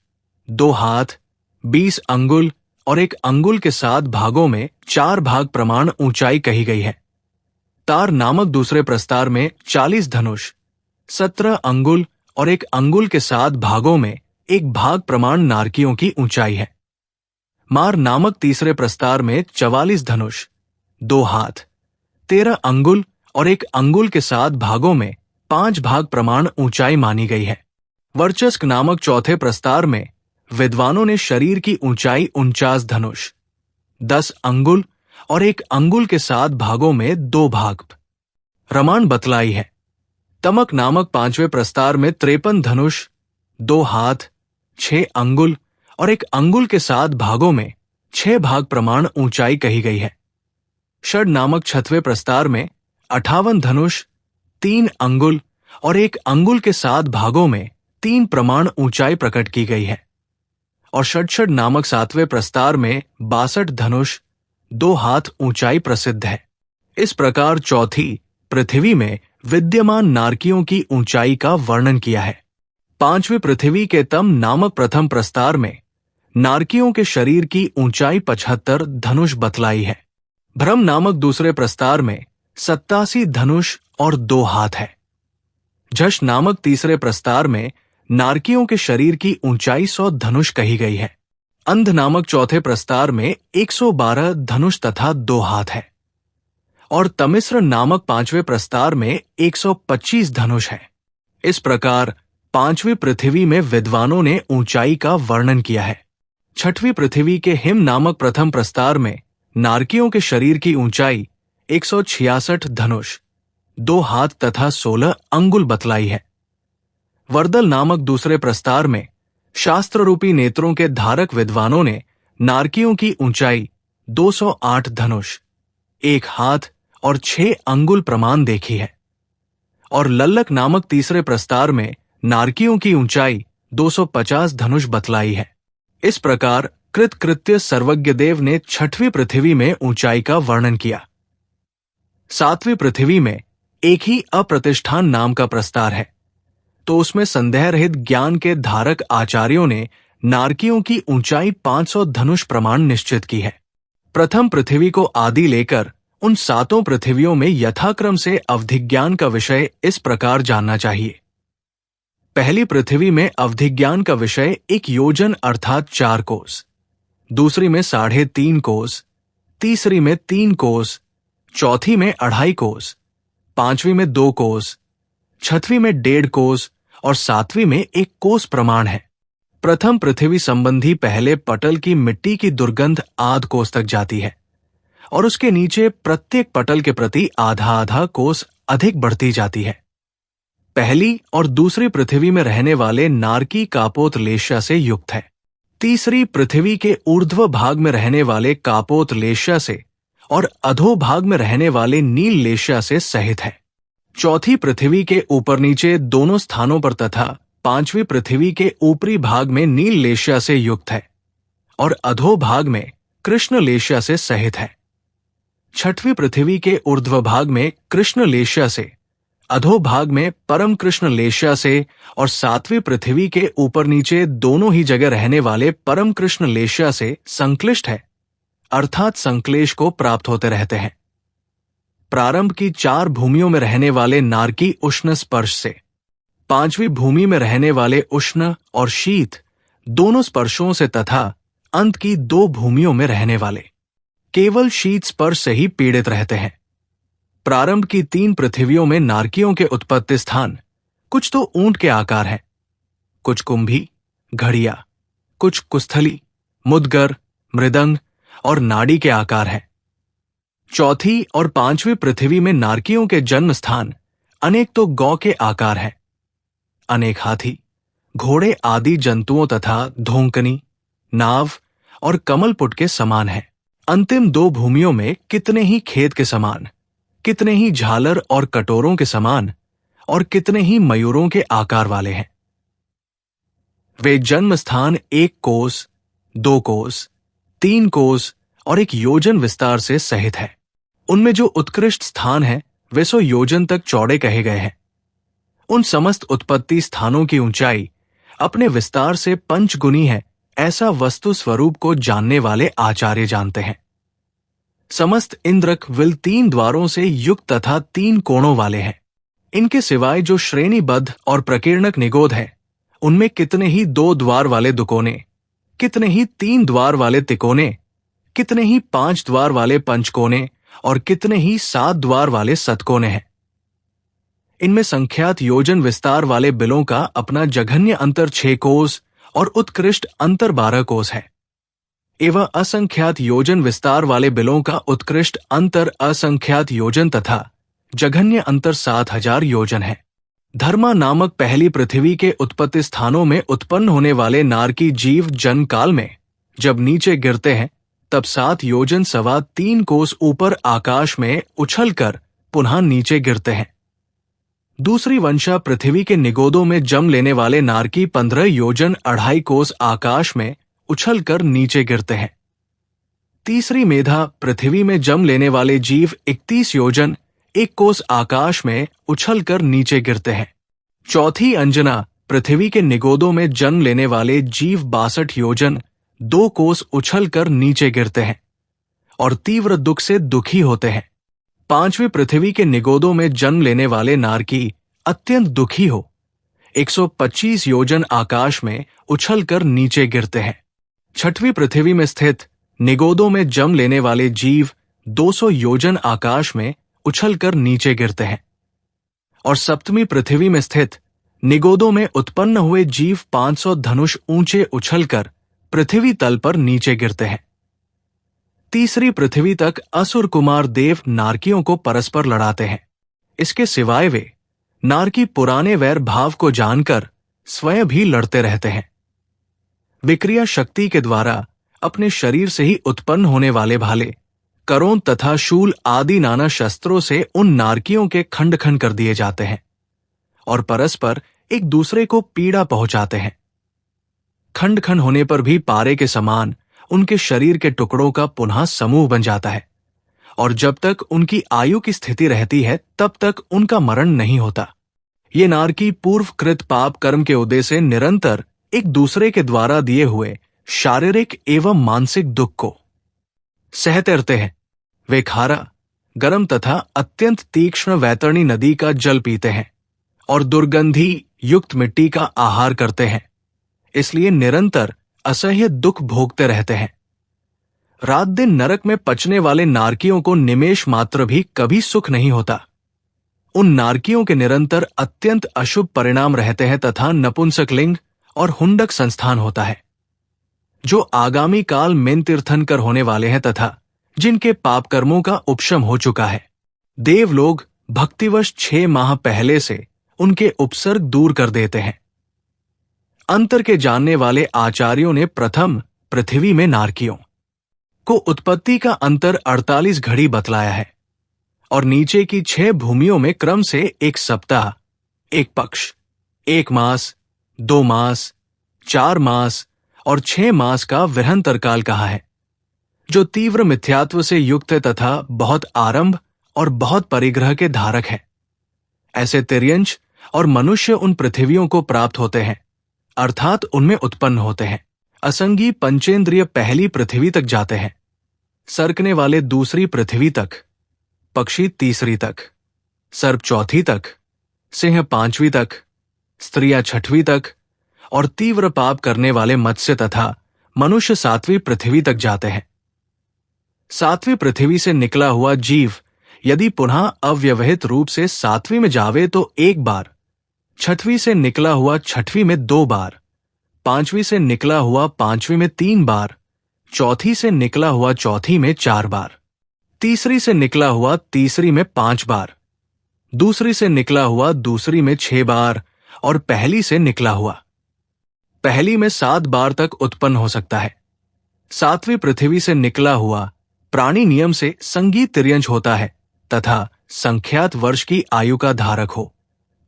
2 हाथ 20 अंगुल और एक अंगुल के 7 भागों में 4 भाग प्रमाण ऊंचाई कही गई है। तार नामक दूसरे प्रस्तार में 40 धनुष 17 अंगुल और एक अंगुल के 7 भागों में एक भाग प्रमाण नारकियों की ऊंचाई है। मार नामक तीसरे प्रस्तार में 44 धनुष 2 हाथ 13 अंगुल और एक अंगुल के 7 भागों में 5 भाग प्रमाण ऊंचाई मानी गई है। वर्चस्क नामक चौथे प्रस्तार में विद्वानों ने शरीर की ऊंचाई 49 धनुष 10 अंगुल और एक अंगुल के 7 भागों में 2 भाग प्रमाण बतलाई है। तमक नामक 5वें प्रस्तार में 53 धनुष 2 हाथ 6 अंगुल और एक अंगुल के 7 भागों में 6 भाग प्रमाण ऊंचाई कही गई है। षड नामक 6वें प्रस्तार में 58 धनुष 3 अंगुल और एक अंगुल के 7 भागों में 3 प्रमाण ऊंचाई प्रकट की गई है। और षडषड नामक 7वें प्रस्तार में 62 धनुष 2 हाथ ऊंचाई प्रसिद्ध है। इस प्रकार चौथी पृथ्वी में विद्यमान नारकियों की ऊंचाई का वर्णन किया है। पांचवी पृथ्वी के तम नामक प्रथम प्रस्तार में नारकियों के शरीर की ऊंचाई 75 धनुष बतलाई है। भ्रम नामक दूसरे प्रस्तार में 87 धनुष और 2 हाथ है। झष नामक तीसरे प्रस्तार में नारकियों के शरीर की ऊंचाई 100 धनुष कही गई है। अंध नामक चौथे प्रस्तार में 112 धनुष तथा 2 हाथ है और तमिश्र नामक पांचवें प्रस्तार में 125 धनुष है। इस प्रकार पांचवी पृथ्वी में विद्वानों ने ऊंचाई का वर्णन किया है। छठवीं पृथ्वी के हिम नामक प्रथम प्रस्तार में नारकियों के शरीर की ऊंचाई 166 धनुष, 2 हाथ तथा 16 अंगुल बतलाई है। वर्दल नामक दूसरे प्रस्तार में शास्त्र रूपी नेत्रों के धारक विद्वानों ने नारकियों की ऊंचाई 208 धनुष, 1 हाथ और 6 अंगुल प्रमाण देखी है। और लल्लक नामक तीसरे प्रस्तार में नारकियों की ऊंचाई 250 धनुष बतलाई है। इस प्रकार कृतकृत्य सर्वज्ञ देव ने छठवीं पृथ्वी में ऊंचाई का वर्णन किया। सातवीं पृथ्वी में एक ही अप्रतिष्ठान नाम का प्रस्तार है, तो उसमें संदेह रहित ज्ञान के धारक आचार्यों ने नारकियों की ऊंचाई 500 धनुष प्रमाण निश्चित की है। प्रथम पृथ्वी को आदि लेकर उन सातों पृथ्वियों में यथाक्रम से अवधिज्ञान का विषय इस प्रकार जानना चाहिए। पहली पृथ्वी में अवधिज्ञान का विषय 1 योजन अर्थात 4 कोस, दूसरी में 3.5 कोस, तीसरी में 3 कोस, चौथी में 2.5 कोस, पांचवी में 2 कोस, छठवीं में 1.5 कोस और सातवीं में 1 कोस प्रमाण है। प्रथम पृथ्वी संबंधी पहले पटल की मिट्टी की दुर्गंध आध कोस तक जाती है और उसके नीचे प्रत्येक पटल के प्रति आधा आधा कोस अधिक बढ़ती जाती है। पहली और दूसरी पृथ्वी में रहने वाले नारकी कापोत लेश्या से युक्त है। तीसरी पृथ्वी के ऊर्ध्व भाग में रहने वाले कापोत लेश्या से और अधो भाग में रहने वाले नील लेश्या से सहित है। चौथी पृथ्वी के ऊपर नीचे दोनों स्थानों पर तथा पांचवी पृथ्वी के ऊपरी भाग में नील लेश्या से युक्त है और अधो भाग में कृष्ण लेश्या से सहित है। छठवीं पृथ्वी के ऊर्ध्व भाग में कृष्ण लेश्या से, अधो भाग में परम कृष्ण लेश्या से और सातवीं पृथ्वी के ऊपर नीचे दोनों ही जगह रहने वाले परम कृष्ण लेश्या से संक्लिष्ट है, अर्थात संक्लेश को प्राप्त होते रहते हैं। प्रारंभ की 4 भूमियों में रहने वाले नारकी उष्ण स्पर्श से, पांचवी भूमि में रहने वाले उष्ण और शीत दोनों स्पर्शों से तथा अंत की 2 भूमियों में रहने वाले केवल शीत स्पर्श से ही पीड़ित रहते हैं। प्रारंभ की 3 पृथ्वियों में नारकियों के उत्पत्ति स्थान कुछ तो ऊंट के आकार हैं, कुछ कुंभी, घड़िया, कुछ कुस्थली, मुदगर, मृदंग और नाड़ी के आकार हैं। चौथी और पांचवी पृथ्वी में नारकियों के जन्म स्थान अनेक तो गौ के आकार हैं, अनेक हाथी, घोड़े आदि जंतुओं तथा धोंकनी, नाव और कमलपुट के समान है। अंतिम 2 भूमियों में कितने ही खेत के समान, कितने ही झालर और कटोरों के समान और कितने ही मयूरों के आकार वाले हैं। वे जन्म स्थान 1 कोस, 2 कोस, 3 कोस और 1 योजन विस्तार से सहित है। उनमें जो उत्कृष्ट स्थान है वे 100 योजन तक चौड़े कहे गए हैं। उन समस्त उत्पत्ति स्थानों की ऊंचाई अपने विस्तार से पंचगुनी है, ऐसा वस्तु स्वरूप को जानने वाले आचार्य जानते हैं। समस्त इंद्रक विल 3 द्वारों से युक्त तथा 3 कोणों वाले हैं। इनके सिवाय जो श्रेणीबद्ध और प्रकीर्णक निगोद है, उनमें कितने ही 2 द्वार वाले दुकोने, कितने ही 3 द्वार वाले तिकोने, कितने ही 5 द्वार वाले पंचकोने और कितने ही 7 द्वार वाले सतकोने हैं। इनमें संख्यात योजन विस्तार वाले बिलों का अपना जघन्य अंतर 6 कोस और उत्कृष्ट अंतर 12 कोस है, एवं असंख्यात योजन विस्तार वाले बिलों का उत्कृष्ट अंतर असंख्यात योजन तथा जघन्य अंतर 7000 योजन है। धर्मा नामक पहली पृथ्वी के उत्पत्ति स्थानों में उत्पन्न होने वाले नारकी जीव जन्म काल में जब नीचे गिरते हैं तब 7 योजन सवा 3 कोस ऊपर आकाश में उछलकर पुनः नीचे गिरते हैं। दूसरी वंशा पृथ्वी के निगोदों में जम लेने वाले नारकी 15 योजन 2.5 कोस आकाश में उछलकर नीचे गिरते हैं। तीसरी मेधा पृथ्वी में जम लेने वाले जीव 31 योजन 1 कोस आकाश में उछलकर नीचे गिरते हैं। चौथी अंजना पृथ्वी के निगोदों में जन्म लेने वाले जीव 62 योजन 2 कोस उछलकर नीचे गिरते हैं और तीव्र दुख से दुखी होते हैं। पांचवी पृथ्वी के निगोदों में जन्म लेने वाले नारकी अत्यंत दुखी हो 125 योजन आकाश में उछलकर नीचे गिरते हैं। छठवीं पृथ्वी में स्थित निगोदों में जन्म लेने वाले जीव 200 योजन आकाश में उछलकर नीचे गिरते हैं और सप्तमी पृथ्वी में स्थित निगोदों में उत्पन्न हुए जीव 500 धनुष ऊंचे उछलकर पृथ्वी तल पर नीचे गिरते हैं। तीसरी पृथ्वी तक असुर कुमार देव नारकियों को परस्पर लड़ाते हैं। इसके सिवाय वे नारकी पुराने वैर भाव को जानकर स्वयं भी लड़ते रहते हैं। विक्रिया शक्ति के द्वारा अपने शरीर से ही उत्पन्न होने वाले भाले, करों तथा शूल आदि नाना शस्त्रों से उन नारकियों के खंड खंड कर दिए जाते हैं और परस्पर एक दूसरे को पीड़ा पहुंचाते हैं। खंड खंड होने पर भी पारे के समान उनके शरीर के टुकड़ों का पुनः समूह बन जाता है और जब तक उनकी आयु की स्थिति रहती है तब तक उनका मरण नहीं होता। ये नारकी पूर्वकृत पाप कर्म के उदय से निरंतर एक दूसरे के द्वारा दिए हुए शारीरिक एवं मानसिक दुख को सहते रहते हैं। वे खारा, गर्म तथा अत्यंत तीक्ष्ण वैतरणी नदी का जल पीते हैं और दुर्गंधी युक्त मिट्टी का आहार करते हैं, इसलिए निरंतर असह्य दुख भोगते रहते हैं। रात दिन नरक में पचने वाले नारकियों को निमेष मात्र भी कभी सुख नहीं होता। उन नारकियों के निरंतर अत्यंत अशुभ परिणाम रहते हैं तथा नपुंसक लिंग और हुंडक संस्थान होता है, जो आगामी काल में तीर्थंकर होने वाले हैं तथा जिनके पाप कर्मों का उपशम हो चुका है। देवलोग भक्तिवश 6 माह पहले से उनके उपसर्ग दूर कर देते हैं। अंतर के जानने वाले आचार्यों ने प्रथम पृथ्वी में नारकियों को उत्पत्ति का अंतर 48 घड़ी बतलाया है और नीचे की 6 भूमियों में क्रम से 1 सप्ताह, 1 पक्ष, 1 मास, 2 मास, 4 मास और 6 मास का वृहंतर काल कहा है, जो तीव्र मिथ्यात्व से युक्त है तथा बहुत आरंभ और बहुत परिग्रह के धारक है। ऐसे तिर्यंश और मनुष्य उन पृथ्वियों को प्राप्त होते हैं, अर्थात उनमें उत्पन्न होते हैं। असंगी पंचेंद्रिय पहली पृथ्वी तक जाते हैं, सरकने वाले दूसरी पृथ्वी तक, पक्षी तीसरी तक, सर्प चौथी तक, सिंह 5वीं तक, स्त्रियां 6वीं तक और तीव्र पाप करने वाले मत्स्य तथा मनुष्य 7वीं पृथ्वी तक जाते हैं। 7वीं पृथ्वी से निकला हुआ जीव यदि पुनः अव्यवहित रूप से 7वीं में जावे तो 1 बार, 6वीं से निकला हुआ 6वीं में 2 बार, 5वीं से निकला हुआ 5वीं में 3 बार, चौथी से निकला हुआ चौथी में 4 बार, तीसरी से निकला हुआ तीसरी में 5 बार, दूसरी से निकला हुआ दूसरी में 6 बार और पहली से निकला हुआ पहली में 7 बार तक उत्पन्न हो सकता है। 7वीं पृथ्वी से निकला हुआ प्राणी नियम से संगीत तिर्यंश होता है तथा संख्यात वर्ष की आयु का धारक हो,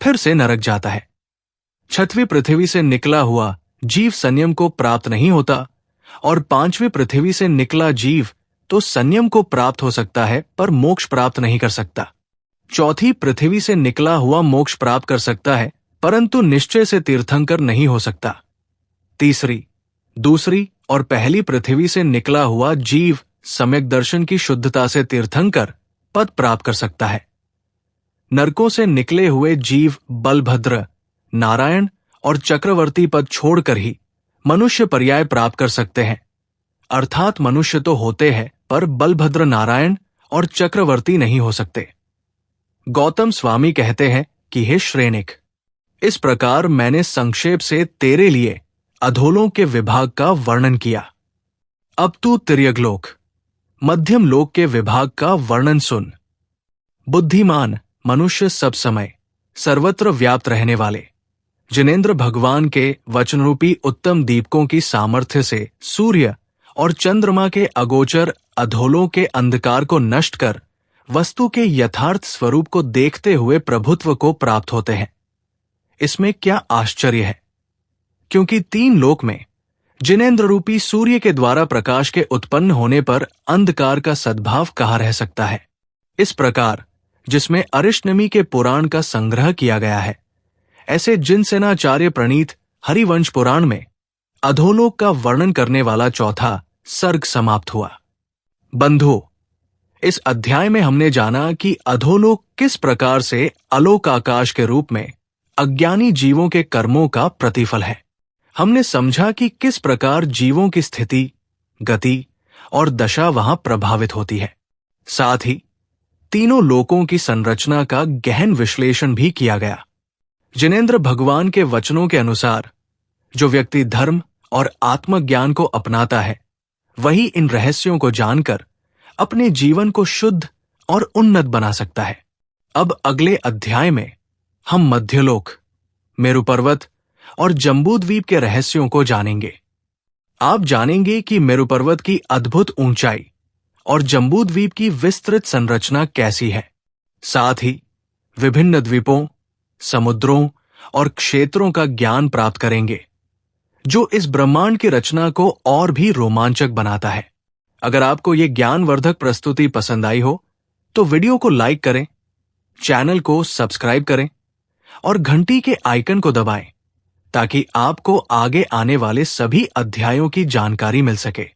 फिर से नरक जाता है। 6वीं पृथ्वी से निकला हुआ जीव संयम को प्राप्त नहीं होता और 5वीं पृथ्वी से निकला जीव तो संयम को प्राप्त हो सकता है पर मोक्ष प्राप्त नहीं कर सकता। चौथी पृथ्वी से निकला हुआ मोक्ष प्राप्त कर सकता है परंतु निश्चय से तीर्थंकर नहीं हो सकता। तीसरी, दूसरी और पहली पृथ्वी से निकला हुआ जीव सम्यक दर्शन की शुद्धता से तीर्थंकर पद प्राप्त कर सकता है। नरकों से निकले हुए जीव बलभद्र, नारायण और चक्रवर्ती पद छोड़कर ही मनुष्य पर्याय प्राप्त कर सकते हैं, अर्थात मनुष्य तो होते हैं पर बलभद्र, नारायण और चक्रवर्ती नहीं हो सकते। गौतम स्वामी कहते हैं कि हे श्रेणिक, इस प्रकार मैंने संक्षेप से तेरे लिए अधोलों के विभाग का वर्णन किया। अब तू तिर्यगलोक, मध्यम लोक के विभाग का वर्णन सुन। बुद्धिमान मनुष्य सब समय सर्वत्र व्याप्त रहने वाले, जिनेंद्र भगवान के वचनरूपी उत्तम दीपकों की सामर्थ्य से सूर्य और चंद्रमा के अगोचर अधोलों के अंधकार को नष्ट कर वस्तु के यथार्थ स्वरूप को देखते हुए प्रभुत्व को प्राप्त होते हैं। इसमें क्या आश्चर्य है, क्योंकि 3 लोक में जिनेंद्र रूपी सूर्य के द्वारा प्रकाश के उत्पन्न होने पर अंधकार का सद्भाव कहाँ रह सकता है। इस प्रकार जिसमें अरिष्टनेमि के पुराण का संग्रह किया गया है, ऐसे जिनसेनाचार्य प्रणीत हरिवंश पुराण में अधोलोक का वर्णन करने वाला चौथा सर्ग समाप्त हुआ। बंधु, इस अध्याय में हमने जाना कि अधोलोक किस प्रकार से अलोक आकाश के रूप में अज्ञानी जीवों के कर्मों का प्रतिफल है। हमने समझा कि किस प्रकार जीवों की स्थिति, गति और दशा वहां प्रभावित होती है। साथ ही तीनों लोकों की संरचना का गहन विश्लेषण भी किया गया। जिनेंद्र भगवान के वचनों के अनुसार जो व्यक्ति धर्म और आत्मज्ञान को अपनाता है, वही इन रहस्यों को जानकर अपने जीवन को शुद्ध और उन्नत बना सकता है। अब अगले अध्याय में हम मध्यलोक, मेरु पर्वत और जम्बूद्वीप के रहस्यों को जानेंगे। आप जानेंगे कि मेरु पर्वत की अद्भुत ऊंचाई और जम्बूद्वीप की विस्तृत संरचना कैसी है। साथ ही विभिन्न द्वीपों, समुद्रों और क्षेत्रों का ज्ञान प्राप्त करेंगे, जो इस ब्रह्मांड की रचना को और भी रोमांचक बनाता है। अगर आपको ये ज्ञानवर्धक प्रस्तुति पसंद आई हो तो वीडियो को लाइक करें, चैनल को सब्सक्राइब करें और घंटी के आइकन को दबाएं ताकि आपको आगे आने वाले सभी अध्यायों की जानकारी मिल सके।